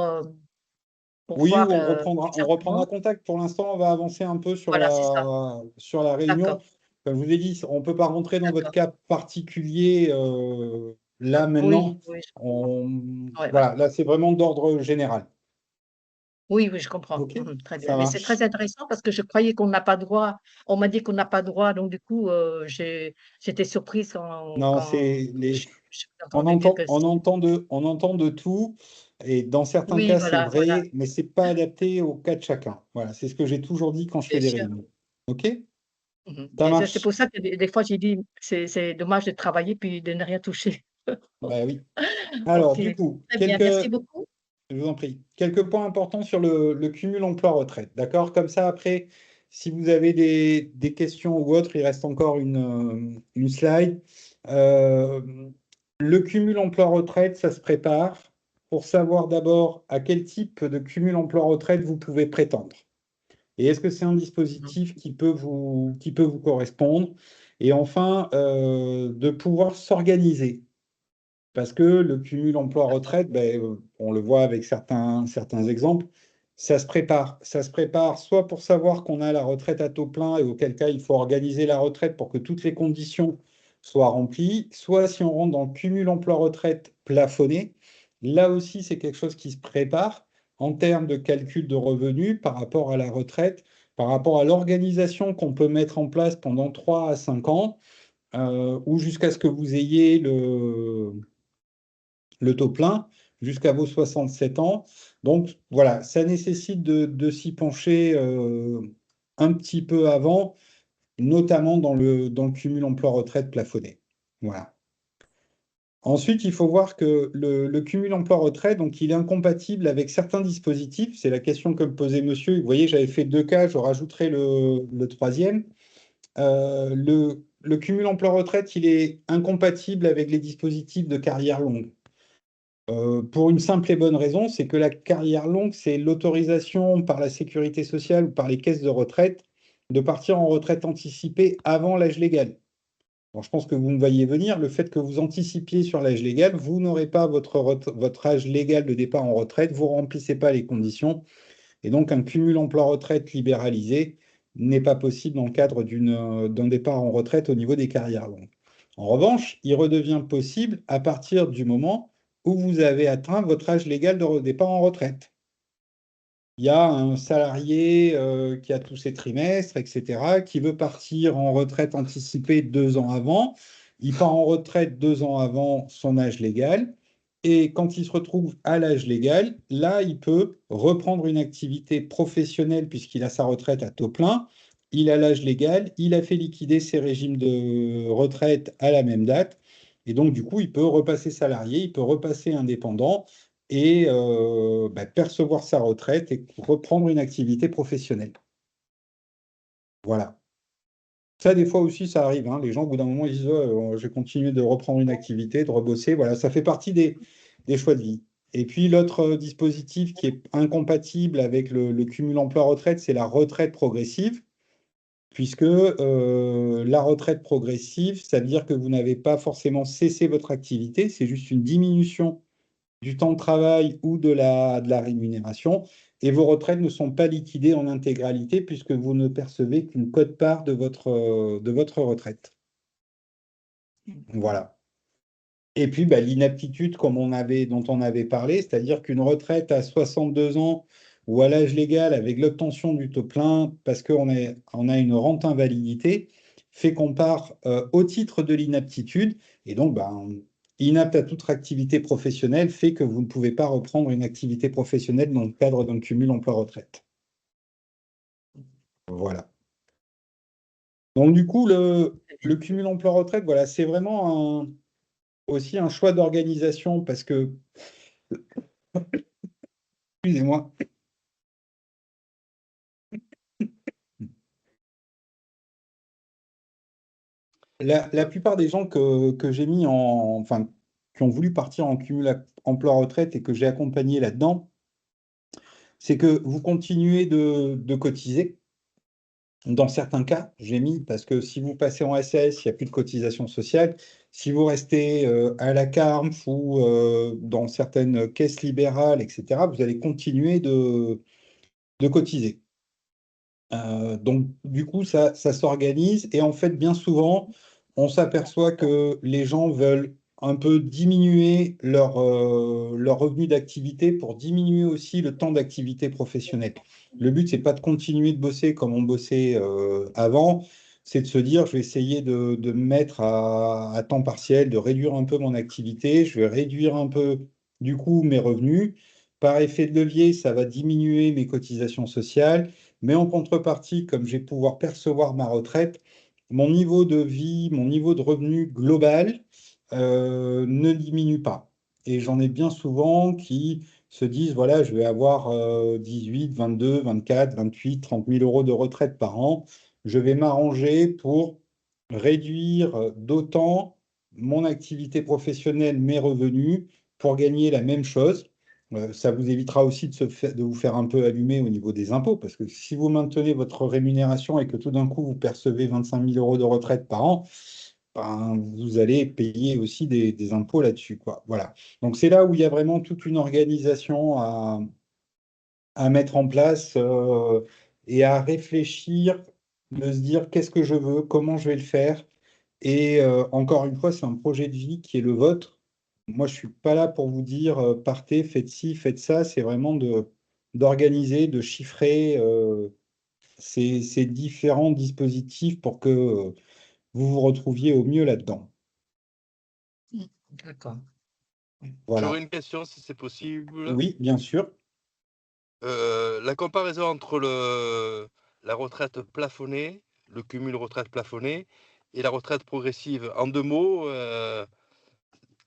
Oui, ou voir on reprendra exactement. contact. Pour l'instant, on va avancer un peu Voilà, c'est ça. sur la réunion. D'accord, Comme je vous ai dit, on ne peut pas rentrer dans votre d'accord. cas particulier là Oui, maintenant. oui, je comprends. On, Ouais, ouais. voilà, là, c'est vraiment d'ordre général. Oui, oui, je comprends. OK? Mmh, très bien. Ça Mais c'est marche. très intéressant parce que je croyais qu'on n'a pas droit. On m'a dit qu'on n'a pas droit, donc du coup, j'étais surprise Non, quand c'est les, j'ai entendu dire que si. on entend de tout. Et dans certains Oui, cas, c'est voilà, voilà, vrai, mais c'est pas adapté au cas de chacun. Voilà, c'est ce que j'ai toujours dit quand je fais bien des sûr. réunions. OK? Mmh. Ça Et c'est marche. pour ça que des fois j'ai dit: «C'est dommage de travailler puis de ne rien toucher». Bah oui. Alors, OK, du coup, très bien, merci beaucoup. je vous en prie, quelques points importants sur le cumul emploi-retraite. D'accord? Comme ça, après, si vous avez des questions ou autres, il reste encore une slide. Euh, le cumul emploi-retraite, ça se prépare pour savoir d'abord à quel type de cumul emploi-retraite vous pouvez prétendre. Et est-ce que c'est un Mmh. dispositif qui peut vous correspondre? Et enfin, de pouvoir s'organiser. Parce que le cumul D'accord, emploi-retraite, ben, on le voit avec certains exemples, ça se prépare. Ça se prépare soit pour savoir qu'on a la retraite à taux plein et auquel cas il faut organiser la retraite pour que toutes les conditions soient remplies, soit si on rentre dans le cumul emploi-retraite plafonné, là aussi c'est quelque chose qui se prépare en termes de calcul de revenus par rapport à la retraite, par rapport à l'organisation qu'on peut mettre en place pendant 3 à 5 ans, ou jusqu'à ce que vous ayez le taux plein jusqu'à vos 67 ans. Donc voilà, ça nécessite de s'y pencher un petit peu avant, notamment dans le cumul emploi-retraite plafonné. Voilà. Ensuite, il faut voir que le cumul emploi-retraite, donc il est incompatible avec certains dispositifs. C'est la question que me posait monsieur. Vous voyez, j'avais fait 2 cas, je rajouterai le troisième. Le cumul emploi-retraite, il est incompatible avec les dispositifs de carrière longue. Pour une simple et bonne raison, c'est que la carrière longue, c'est l'autorisation par la sécurité sociale ou par les caisses de retraite de partir en retraite anticipée avant l'âge légal. Bon, je pense que vous me voyez venir, le fait que vous anticipiez sur l'âge légal, vous n'aurez pas votre âge légal de départ en retraite, vous ne remplissez pas les conditions, et donc un cumul emploi-retraite libéralisé n'est pas possible dans le cadre d'un départ en retraite au niveau des carrières longues. En revanche, il redevient possible à partir du moment où vous avez atteint votre âge légal de départ en retraite. Il y a un salarié qui a tous ses trimestres, etc., qui veut partir en retraite anticipée 2 ans avant. Il part en retraite 2 ans avant son âge légal. Et quand il se retrouve à l'âge légal, là, il peut reprendre une activité professionnelle puisqu'il a sa retraite à taux plein. Il a l'âge légal, il a fait liquider ses régimes de retraite à la même date. Et donc, du coup, il peut repasser salarié, il peut repasser indépendant et percevoir sa retraite et reprendre une activité professionnelle. Voilà. Ça, des fois aussi, ça arrive. Hein. Les gens, au bout d'un moment, ils disent je vais continuer de reprendre une activité, de rebosser. Voilà, ça fait partie des choix de vie. Et puis, l'autre dispositif qui est incompatible avec le cumul emploi-retraite, c'est la retraite progressive, puisque la retraite progressive, ça veut dire que vous n'avez pas forcément cessé votre activité, c'est juste une diminution du temps de travail ou de la rémunération, et vos retraites ne sont pas liquidées en intégralité puisque vous ne percevez qu'une quote-part de votre retraite. Voilà. Et puis l'inaptitude, dont on avait parlé, c'est-à-dire qu'une retraite à 62 ans ou à l'âge légal avec l'obtention du taux plein, parce qu'on a une rente invalidité, fait qu'on part au titre de l'inaptitude, et donc inapte à toute activité professionnelle fait que vous ne pouvez pas reprendre une activité professionnelle dans le cadre d'un cumul emploi-retraite. Voilà. Donc du coup, le cumul emploi-retraite, voilà, c'est vraiment aussi un choix d'organisation parce que, excusez-moi, la plupart des gens que j'ai mis enfin, qui ont voulu partir en cumul emploi-retraite et que j'ai accompagné là-dedans, c'est que vous continuez de cotiser. Dans certains cas, j'ai mis, parce que si vous passez en SAS, il n'y a plus de cotisation sociale. Si vous restez à la CARMF ou dans certaines caisses libérales, etc., vous allez continuer de cotiser. Donc, du coup, ça s'organise. Et en fait, bien souvent, on s'aperçoit que les gens veulent un peu diminuer leur revenu d'activité pour diminuer aussi le temps d'activité professionnelle. Le but, c'est pas de continuer de bosser comme on bossait avant, c'est de se dire, je vais essayer de me mettre à temps partiel, de réduire un peu mon activité, je vais réduire un peu, du coup, mes revenus. Par effet de levier, ça va diminuer mes cotisations sociales. Mais en contrepartie, comme je vais pouvoir percevoir ma retraite, mon niveau de vie, mon niveau de revenu global ne diminue pas. Et j'en ai bien souvent qui se disent, voilà, je vais avoir 18, 22, 24, 28, 30 000 euros de retraite par an. Je vais m'arranger pour réduire d'autant mon activité professionnelle, mes revenus, pour gagner la même chose. Ça vous évitera aussi de vous faire un peu allumer au niveau des impôts, parce que si vous maintenez votre rémunération et que tout d'un coup vous percevez 25 000 euros de retraite par an, vous allez payer aussi des impôts là-dessus, quoi. Voilà. Donc c'est là où il y a vraiment toute une organisation à mettre en place et à réfléchir, de se dire qu'est-ce que je veux, comment je vais le faire. Et encore une fois, c'est un projet de vie qui est le vôtre. Moi, je ne suis pas là pour vous dire partez, faites ci, faites ça. C'est vraiment d'organiser, de chiffrer ces différents dispositifs pour que vous vous retrouviez au mieux là-dedans. D'accord. Voilà. J'aurais une question si c'est possible. Oui, bien sûr. La comparaison entre la retraite plafonnée, le cumul retraite plafonnée et la retraite progressive. En 2 mots,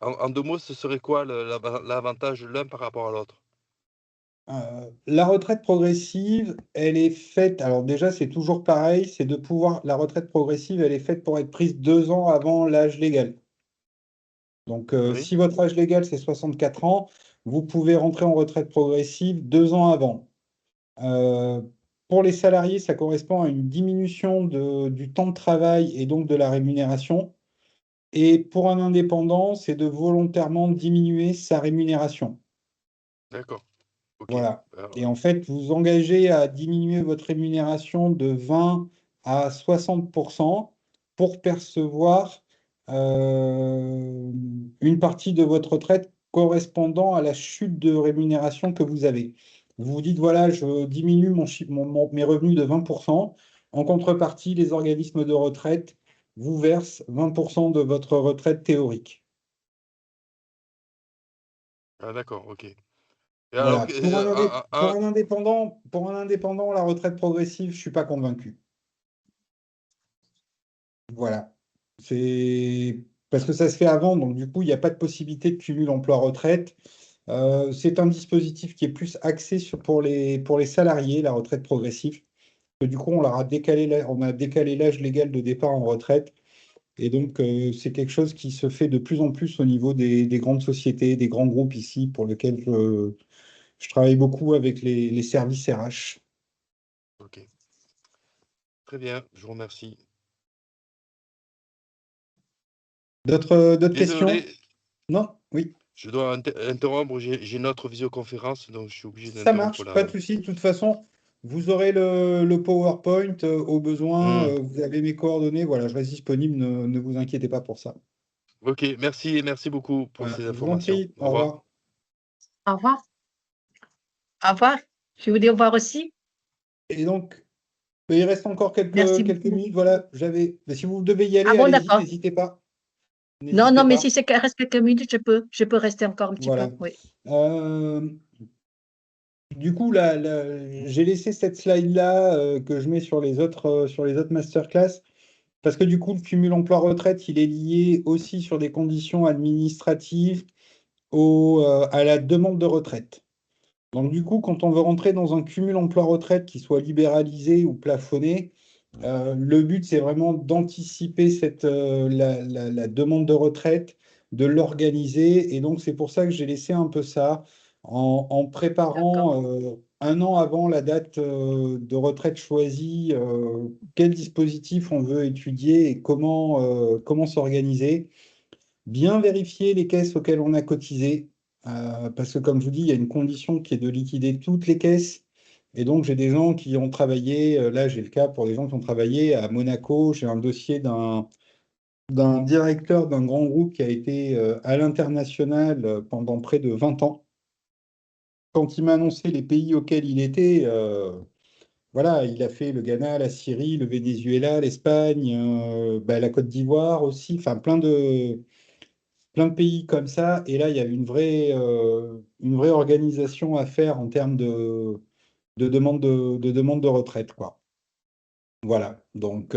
en 2 mots, ce serait quoi l'avantage de l'un par rapport à l'autre? La retraite progressive, elle est faite, alors déjà c'est toujours pareil, c'est de pouvoir, la retraite progressive, elle est faite pour être prise 2 ans avant l'âge légal. Donc Oui, si votre âge légal c'est 64 ans, vous pouvez rentrer en retraite progressive 2 ans avant. Euh, pour les salariés, ça correspond à une diminution du temps de travail et donc de la rémunération. Et pour un indépendant, c'est de volontairement diminuer sa rémunération. d'accord. Ok. Voilà. Alors, Et en fait, vous engagez à diminuer votre rémunération de 20 à 60% pour percevoir une partie de votre retraite correspondant à la chute de rémunération que vous avez. Vous vous dites, voilà, je diminue mes revenus de 20%. En contrepartie, les organismes de retraite vous versent 20% de votre retraite théorique. Ah, d'accord, ok. Et Voilà. alors, Pour un indépendant, la retraite progressive, je ne suis pas convaincu. Voilà. C'est parce que ça se fait avant, donc du coup, il n'y a pas de possibilité de cumul emploi-retraite. C'est un dispositif qui est plus axé pour les salariés, la retraite progressive. Que du coup, on a décalé l'âge légal de départ en retraite. Et donc, c'est quelque chose qui se fait de plus en plus au niveau des grandes sociétés, des grands groupes ici, pour lesquels je travaille beaucoup avec les services RH. ok. Très bien, je vous remercie. D'autres questions? Désolé, Non? Oui. je dois interrompre, j'ai une autre visioconférence, donc je suis obligé Ça d'interrompre marche, pas la. de souci. De toute façon, vous aurez le PowerPoint au besoin. Hmm. Vous avez mes coordonnées. Voilà, je reste disponible. Ne vous inquiétez pas pour ça. Ok, merci beaucoup pour Voilà, ces je vous en informations. prie. Au Au revoir. revoir. Au revoir. Au revoir. Je vous dis au revoir aussi. Et donc, il reste encore Merci quelques beaucoup. minutes. Voilà, mais si vous devez y Ah aller, bon, allez-y, d'accord. n'hésitez pas. Non, N'hésitez non, mais pas. si c'est qu'il reste quelques minutes, je peux rester encore un petit peu. Voilà. Oui. Euh, Du coup, j'ai laissé cette slide-là que je mets sur les autres masterclass, parce que du coup, le cumul emploi-retraite, il est lié aussi sur des conditions administratives à la demande de retraite. Donc du coup, quand on veut rentrer dans un cumul emploi-retraite qui soit libéralisé ou plafonné, le but, c'est vraiment d'anticiper la demande de retraite, de l'organiser. Et donc, c'est pour ça que j'ai laissé un peu ça en D'accord. préparant un an avant la date de retraite choisie, quel dispositif on veut étudier et comment s'organiser. Bien vérifier les caisses auxquelles on a cotisé, parce que comme je vous dis, il y a une condition qui est de liquider toutes les caisses. Et donc, j'ai des gens qui ont travaillé, là j'ai le cas pour des gens qui ont travaillé à Monaco, j'ai un dossier d'un directeur d'un grand groupe qui a été à l'international pendant près de 20 ans. Quand il m'a annoncé les pays auxquels il était, voilà, il a fait le Ghana, la Syrie, le Venezuela, l'Espagne, la Côte d'Ivoire aussi, enfin plein de pays comme ça. Et là, il y a une vraie organisation à faire en termes de demande de retraite, quoi. Voilà. Donc,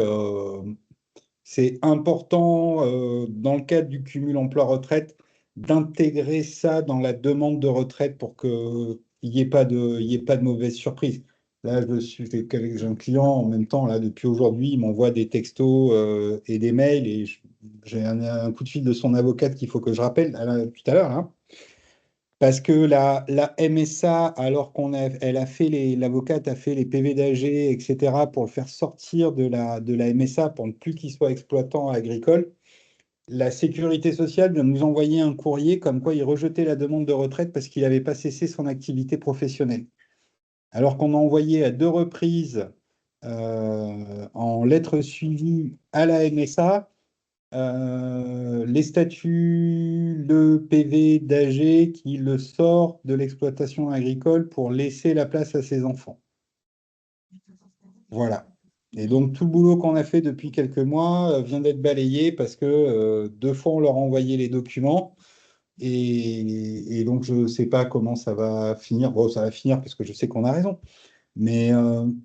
c'est important, dans le cadre du cumul emploi-retraite, d'intégrer ça dans la demande de retraite pour qu'il n'y ait pas il y ait pas de mauvaise surprise. Là, j'ai un client en même temps, là, depuis aujourd'hui, il m'envoie des textos et des mails et j'ai un coup de fil de son avocate qu'il faut que je rappelle tout à l'heure, là. Parce que la MSA, alors elle a fait l'avocate a fait les PV d'AG, etc., pour le faire sortir de la MSA pour ne plus qu'il soit exploitant agricole, la sécurité sociale vient de nous envoyer un courrier comme quoi il rejetait la demande de retraite parce qu'il n'avait pas cessé son activité professionnelle. Alors qu'on a envoyé à 2 reprises en lettres suivies à la MSA les statuts, le PV d'AG qui le sort de l'exploitation agricole pour laisser la place à ses enfants. Voilà. Et donc tout le boulot qu'on a fait depuis quelques mois vient d'être balayé parce que 2 fois on leur a envoyé les documents et donc je ne sais pas comment ça va finir. Bon, ça va finir parce que je sais qu'on a raison. Mais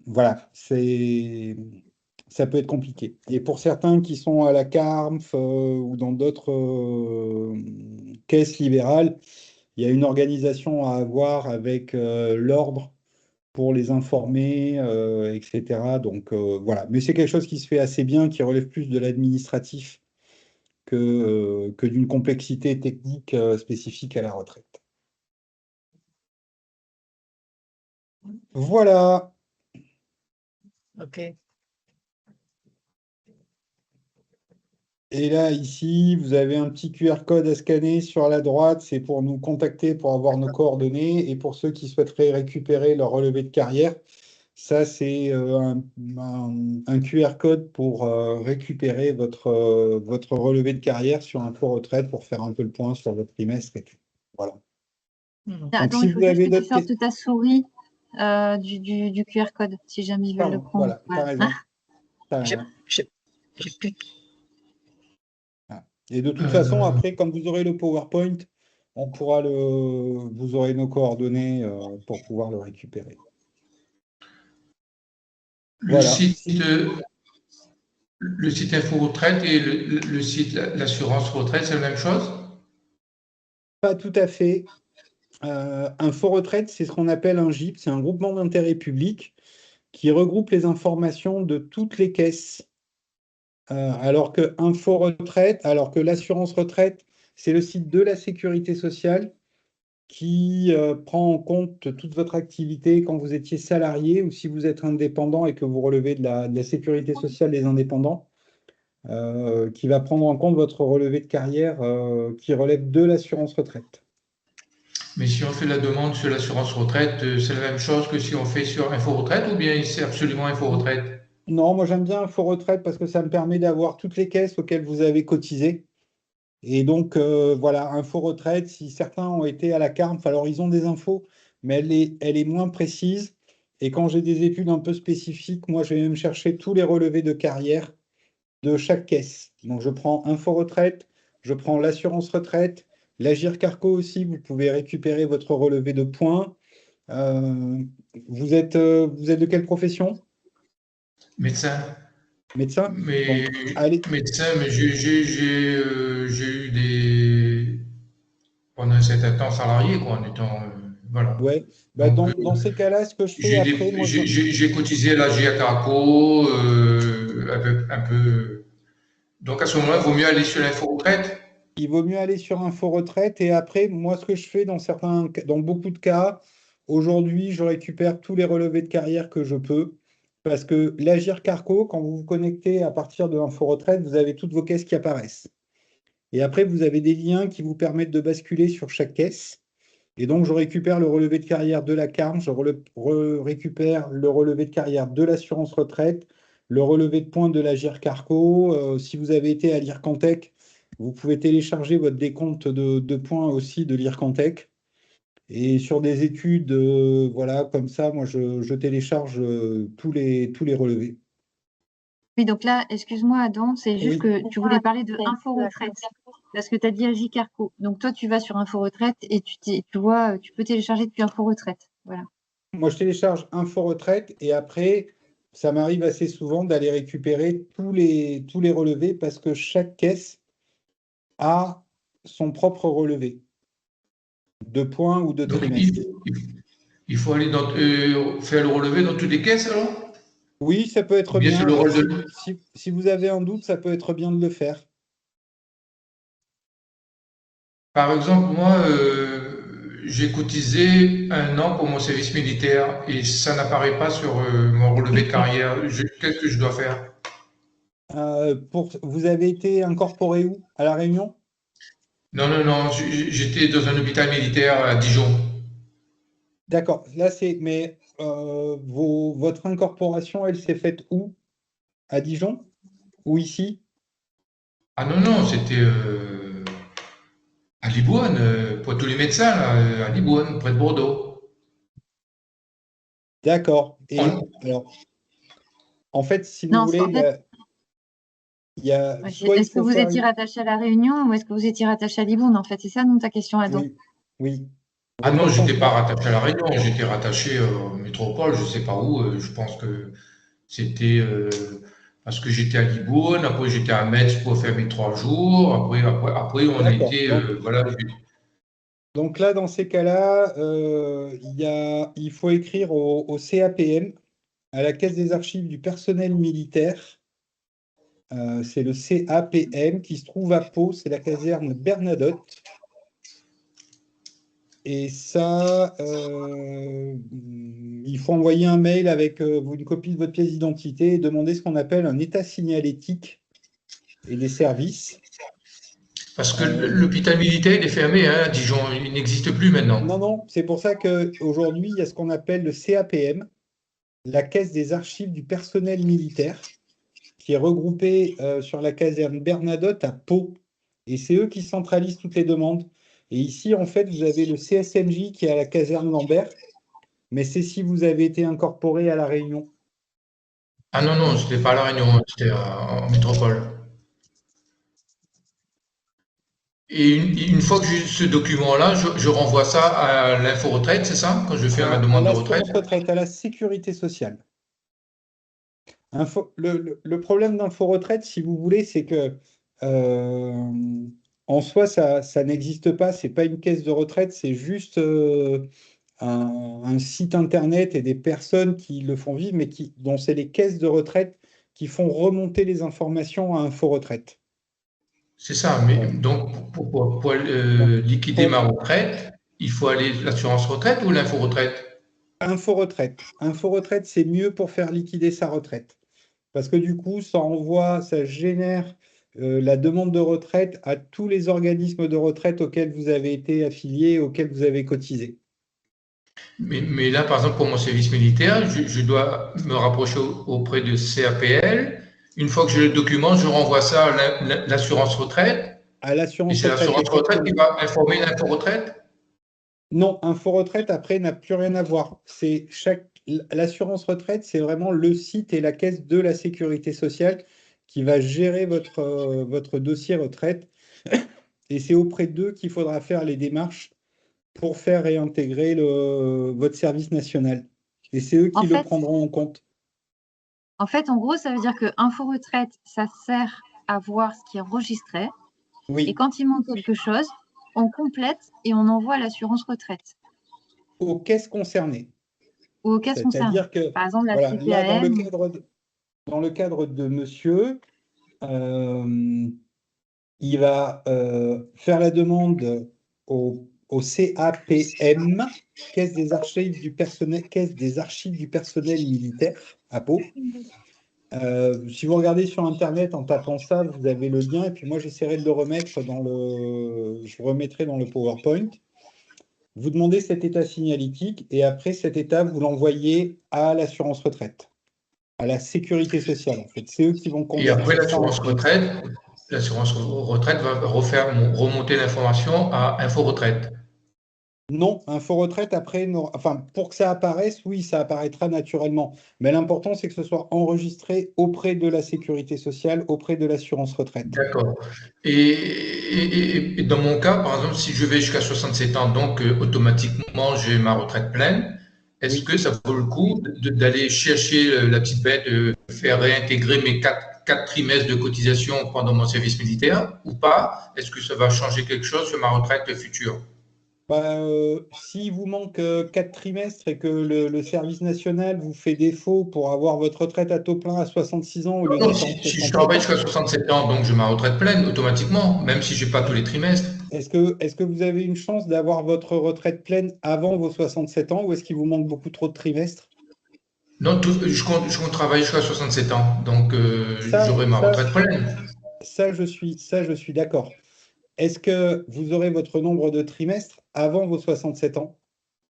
voilà, ça peut être compliqué. Et pour certains qui sont à la CARMF ou dans d'autres caisses libérales, il y a une organisation à avoir avec l'ordre pour les informer, etc. Donc voilà. Mais c'est quelque chose qui se fait assez bien, qui relève plus de l'administratif que d'une complexité technique spécifique à la retraite. Voilà. OK. Et là, ici, vous avez un petit QR code à scanner sur la droite, c'est pour nous contacter, pour avoir nos coordonnées. Et pour ceux qui souhaiteraient récupérer leur relevé de carrière, Ça, c'est un QR code pour récupérer votre relevé de carrière sur Info Retraite pour faire un peu le point sur votre trimestre et tout. Voilà. Donc, Attends, si il faut vous juste avez que tu d'autres questions, sortes ta souris du QR code, si jamais ils veulent le pardon, prendre. voilà, t'as Voilà. raison. T'as J'ai raison. j'ai- j'ai plus. Ah. Et de toute façon, après, quand vous aurez le PowerPoint, vous aurez nos coordonnées pour pouvoir le récupérer. Le Voilà. site, le site Info Retraite et le site l'assurance retraite, c'est la même chose? Pas tout à fait. Info Retraite, c'est ce qu'on appelle un GIP, c'est un groupement d'intérêt public qui regroupe les informations de toutes les caisses. Alors que Info Retraite, alors que l'assurance retraite, c'est le site de la sécurité sociale qui prend en compte toute votre activité quand vous étiez salarié ou si vous êtes indépendant et que vous relevez de la sécurité sociale des indépendants, qui va prendre en compte votre relevé de carrière qui relève de l'assurance retraite. Mais si on fait la demande sur l'assurance retraite, c'est la même chose que si on fait sur Info Retraite ou bien c'est absolument Info Retraite? Non, moi j'aime bien Info Retraite parce que ça me permet d'avoir toutes les caisses auxquelles vous avez cotisé. Et donc, voilà, Info Retraite, si certains ont été à la CARMF, alors ils ont des infos, mais elle est moins précise. Et quand j'ai des études un peu spécifiques, moi, je vais même chercher tous les relevés de carrière de chaque caisse. Donc, je prends Info Retraite, je prends l'assurance retraite, l'Agir Carco aussi, vous pouvez récupérer votre relevé de points. Euh, vous êtes de quelle profession? Médecin. Médecin? Mais Bon, allez, médecin, mais j'ai eu des pendant un certain temps salarié quoi, en étant voilà. ouais. Bah, Donc dans ces cas-là, ce que je fais après, moi, j'ai cotisé à la GIACARCO un peu. Donc à ce moment-là, il vaut mieux aller sur l'info retraite. il vaut mieux aller sur Info Retraite. Et après, moi, ce que je fais dans beaucoup de cas, aujourd'hui, je récupère tous les relevés de carrière que je peux. Parce que l'Agir Carco, quand vous vous connectez à partir de Info Retraite, vous avez toutes vos caisses qui apparaissent. Et après, vous avez des liens qui vous permettent de basculer sur chaque caisse. Et donc, je récupère le relevé de carrière de la CARM, récupère le relevé de carrière de l'assurance retraite, le relevé de points de l'Agir Carco. Si vous avez été à l'IRCANTEC, vous pouvez télécharger votre décompte de points aussi de l'IRCANTEC. Et sur des études, voilà, comme ça, moi, je télécharge tous les relevés. Oui, donc là, excuse-moi, Adam, c'est juste Oui, que tu voulais parler de Info Retraite, parce que tu as dit Agir Carco. Donc toi, tu vas sur Info Retraite et tu vois, tu peux télécharger depuis Info Retraite. Voilà. moi, je télécharge Info Retraite et après, ça m'arrive assez souvent d'aller récupérer tous les relevés parce que chaque caisse a son propre relevé de points ou de Donc trimestres. il faut aller faire le relevé dans toutes les caisses alors? Oui, ça peut Ou être bien c'est bien. le Alors, rôle de. si vous avez un doute, ça peut être bien de le faire. Par exemple, moi, j'ai cotisé 1 an pour mon service militaire et ça n'apparaît pas sur mon relevé de carrière. Qu'est-ce que je dois faire? Vous avez été incorporé où? À La Réunion? Non, non, non, j'étais dans un hôpital militaire à Dijon. D'accord. Mais votre incorporation, elle s'est faite où? À Dijon? Ou ici? Ah non, non, c'était à Libourne, pour tous les médecins, là, à Libourne, près de Bordeaux. D'accord. Et On- alors, en fait, si vous Non, voulez, en fait, soit il est-ce que faut vous faire étiez rattaché à La Réunion ou est-ce que vous étiez rattaché à Libourne? En fait, c'est ça, non, ta question, Adam? oui, oui. Ah Votre non, j'étais pas fonction, rattaché à La Réunion, j'étais rattaché aux métropoles, je sais pas où, je pense que c'était parce que j'étais à Libourne, après j'étais à Metz pour faire mes 3 jours, après on d'accord. était, Donc, voilà. donc là, dans ces cas-là, il faut écrire au CAPM, à la Caisse des archives du personnel militaire. C'est le CAPM qui se trouve à Pau, c'est la caserne Bernadotte. Et ça, il faut envoyer un mail avec une copie de votre pièce d'identité et demander ce qu'on appelle un état signalétique et des services. Parce que Euh, l'hôpital militaire il est fermé, hein, à Dijon, il n'existe plus maintenant. non, non, c'est pour ça qu'aujourd'hui, il y a ce qu'on appelle le CAPM. la caisse des archives du personnel militaire, qui est regroupée sur la caserne Bernadotte à Pau. Et c'est eux qui centralisent toutes les demandes. Et ici, en fait, vous avez le CSMJ qui est à la caserne Lambert, mais c'est si vous avez été incorporé à La Réunion. Ah non, non, c'était pas à La Réunion, c'était en métropole. Et une fois que j'ai ce document-là, je renvoie ça à l'info-retraite, c'est ça? Quand je fais ma À demande de retraite? l'assurance retraite, à la sécurité sociale. Le problème d'info-retraite, si vous voulez, c'est que en soi, ça n'existe pas. C'est pas une caisse de retraite, c'est juste un site internet et des personnes qui le font vivre, mais dont c'est les caisses de retraite qui font remonter les informations à info-retraite. C'est ça, mais Voilà. donc pour Donc, liquider ma pour retraite, il faut aller l'assurance retraite ou l'info-retraite? info-retraite. Info-retraite, c'est mieux pour faire liquider sa retraite. Parce que du coup, ça génère la demande de retraite à tous les organismes de retraite auxquels vous avez été affilié, auxquels vous avez cotisé. Mais là, par exemple, pour mon service militaire, je dois me rapprocher auprès de CAPL. Une fois que j'ai le document, je renvoie ça à l'assurance retraite. À Et l'assurance c'est retraite, l'assurance retraite qui exactement. va informer l'info-retraite? Non, info-retraite, après, n'a plus rien à voir. L'assurance retraite, c'est vraiment le site et la caisse de la sécurité sociale qui va gérer votre dossier retraite. Et c'est auprès d'eux qu'il faudra faire les démarches pour faire réintégrer votre service national. Et c'est eux En qui le fait, prendront en compte. en gros, ça veut dire que info-retraite, ça sert à voir ce qui est enregistré. Et Oui, quand il manque quelque chose, on complète et on envoie à l'assurance retraite aux caisses concernées. ou aux caisses concernées. C'est-à-dire que, Par exemple, la voilà, là, dans le CPAM. cadre de monsieur, il va faire la demande au CAPM, Caisse des archives du personnel militaire, à Pau. Si vous regardez sur Internet en tapant ça, vous avez le lien, et puis moi j'essaierai de le remettre je remettrai dans le PowerPoint. Vous demandez cet état signalétique, et après cet état, vous l'envoyez à l'assurance retraite, à la sécurité sociale, en fait. C'est eux qui vont Et après convertir ça en l'assurance retraite va remonter l'information à info-retraite. Non, info-retraite, après, enfin, pour que ça apparaisse, oui, ça apparaîtra naturellement. Mais l'important, c'est que ce soit enregistré auprès de la sécurité sociale, auprès de l'assurance retraite. D'accord. Et dans mon cas, par exemple, si je vais jusqu'à 67 ans, donc automatiquement j'ai ma retraite pleine, est-ce Oui. que ça vaut le coup d'aller chercher la petite bête, faire réintégrer mes quatre trimestres de cotisation pendant mon service militaire ou pas? Est-ce que ça va changer quelque chose sur ma retraite future? S'il vous manque 4 trimestres et que le service national vous fait défaut pour avoir votre retraite à taux plein à 66 ans au lieu Non, d'attendre si je 67 travaille ans, jusqu'à 67 ans, donc j'ai ma retraite pleine automatiquement, même si j'ai pas tous les trimestres. est-ce que vous avez une chance d'avoir votre retraite pleine avant vos 67 ans ou est-ce qu'il vous manque beaucoup trop de trimestres? Non, je compte travailler jusqu'à 67 ans, donc Ça, j'aurai ma ça, retraite pleine. ça, je suis d'accord. Est-ce que vous aurez votre nombre de trimestres avant vos 67 ans?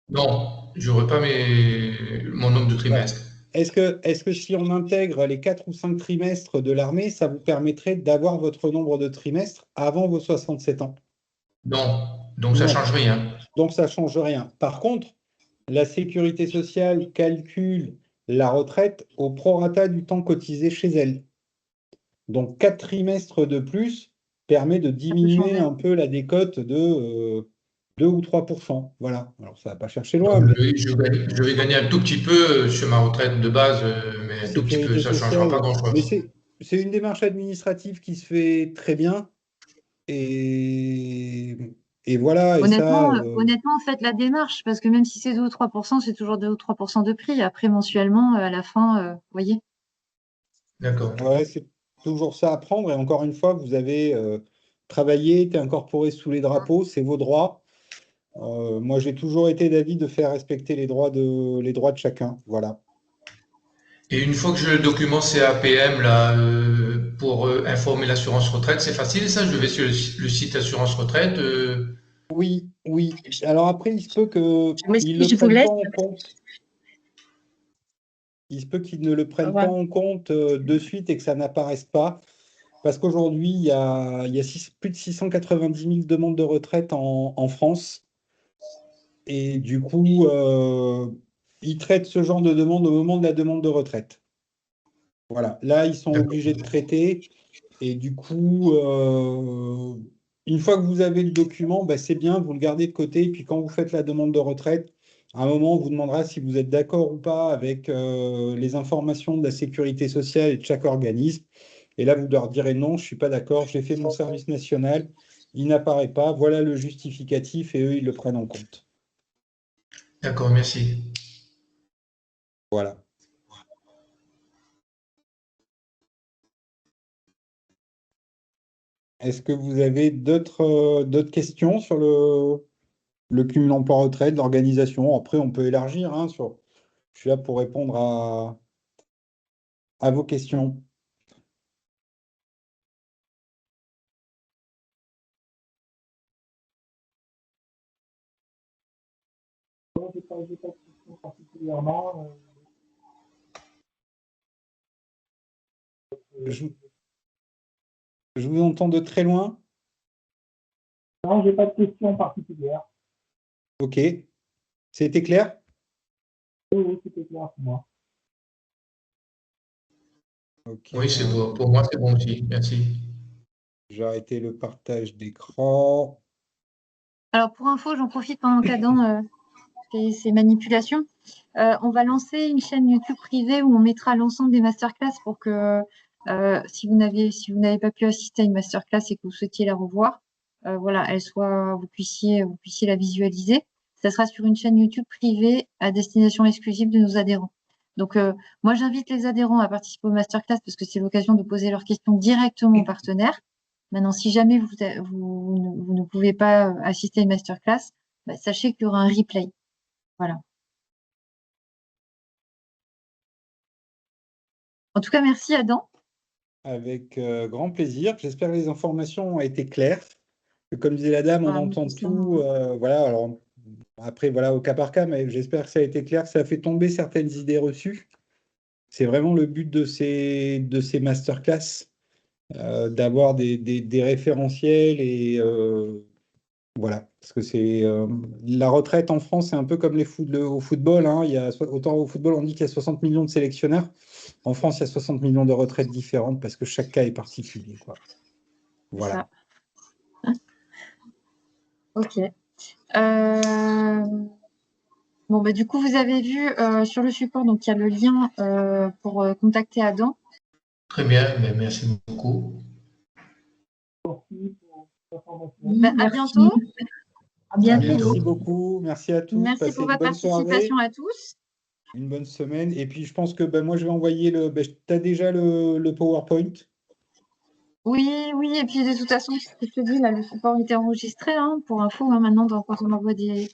Non, j'aurai pas mon nombre de Voilà. trimestres. Est-ce que si on intègre les 4 ou 5 trimestres de l'armée, ça vous permettrait d'avoir votre nombre de trimestres avant vos 67 ans? Non, donc ça Non. change rien. Donc ça ne change rien. Par contre, la sécurité sociale calcule la retraite au prorata du temps cotisé chez elle. Donc 4 trimestres de plus permet de diminuer changer. un peu la décote de 2 ou 3%. Voilà. Alors ça ne va pas chercher loin, Donc, mais je vais gagner un tout petit peu sur ma retraite de base, mais un tout petit peu, sécurité ça ne changera pas sociale. Mais grand-chose. c'est une démarche administrative qui se fait très bien. Et, et voilà, et ça, Honnêtement, faites la démarche, parce que même si c'est 2 ou 3%, c'est toujours 2 ou 3% de prix. Après, mensuellement, à la fin, vous voyez. D'accord. ouais, c'est toujours ça à prendre. Et encore une fois, vous avez travaillé, été incorporé sous les drapeaux, c'est vos droits. Moi, j'ai toujours été d'avis de faire respecter les droits de chacun. Voilà. Et une fois que j'ai le document CAPM là, pour informer l'assurance retraite, c'est facile ça? Je vais sur le site assurance retraite. Oui, oui. Alors après, il se peut Mais qu'ils si ne le je vous prennent pas laisse, en compte. il se peut qu'ils ne le prennent Ouais. pas en compte de suite et que ça n'apparaisse pas. Parce qu'aujourd'hui, il y a plus de 690 000 demandes de retraite en France. Et du coup, ils traitent ce genre de demande au moment de la demande de retraite. Voilà. Là, ils sont obligés de traiter. Et du coup, une fois que vous avez le document, bah, c'est bien, vous le gardez de côté. Et puis quand vous faites la demande de retraite, à un moment, on vous demandera si vous êtes d'accord ou pas avec les informations de la sécurité sociale et de chaque organisme. Et là, vous leur direz non, je ne suis pas d'accord, j'ai fait mon service national, il n'apparaît pas, voilà le justificatif et eux, ils le prennent en compte. D'accord, merci. Voilà. Est-ce que vous avez d'autres questions sur le cumul emploi-retraite, l'organisation? Après, on peut élargir, hein, je suis là pour répondre à vos questions. J'ai pas de question particulièrement. Je vous entends de très loin. Non, j'ai pas de question particulière. Ok. C'était clair? Oui, c'était clair pour moi. Ok. Oui, c'est bon. Pour moi, c'est bon aussi. Merci. J'ai arrêté le partage d'écran. Alors, pour info, j'en profite pendant qu'Adam fait ses manipulations. On va lancer une chaîne YouTube privée où on mettra l'ensemble des masterclass pour que si vous n'avez pas pu assister à une masterclass et que vous souhaitiez la revoir, voilà, vous puissiez la visualiser. Ça sera sur une chaîne YouTube privée à destination exclusive de nos adhérents. Donc, moi, j'invite les adhérents à participer aux masterclass parce que c'est l'occasion de poser leurs questions directement aux partenaires. Maintenant, si jamais vous ne pouvez pas assister à une masterclass, bah, sachez qu'il y aura un replay. Voilà. En tout cas, merci Adam. Avec grand plaisir. J'espère que les informations ont été claires. Comme disait la dame, on entend tout. Voilà, alors après, voilà, au cas par cas, mais j'espère que ça a été clair, que ça a fait tomber certaines idées reçues. C'est vraiment le but de ces masterclass, d'avoir des référentiels et voilà. Parce que c'est la retraite en France, c'est un peu comme au football, hein. Autant au football, on dit qu'il y a 60 millions de sélectionneurs. En France, il y a 60 millions de retraites différentes parce que chaque cas est particulier, quoi. Voilà. Ok. Bon, bah, du coup, vous avez vu sur le support, donc il y a le lien pour contacter Adam. Très bien, mais merci beaucoup. Merci pour l'information. Bah, à bientôt. À bientôt. Merci beaucoup. Merci à tous. Merci Passez pour une votre bonne participation soirée, à tous. une bonne semaine. Et puis, je pense que moi, je vais envoyer tu as déjà le PowerPoint? Oui, oui, et puis de toute façon, ce que je te dis, là, le support était enregistré, hein, pour info, hein, maintenant, quand on envoie des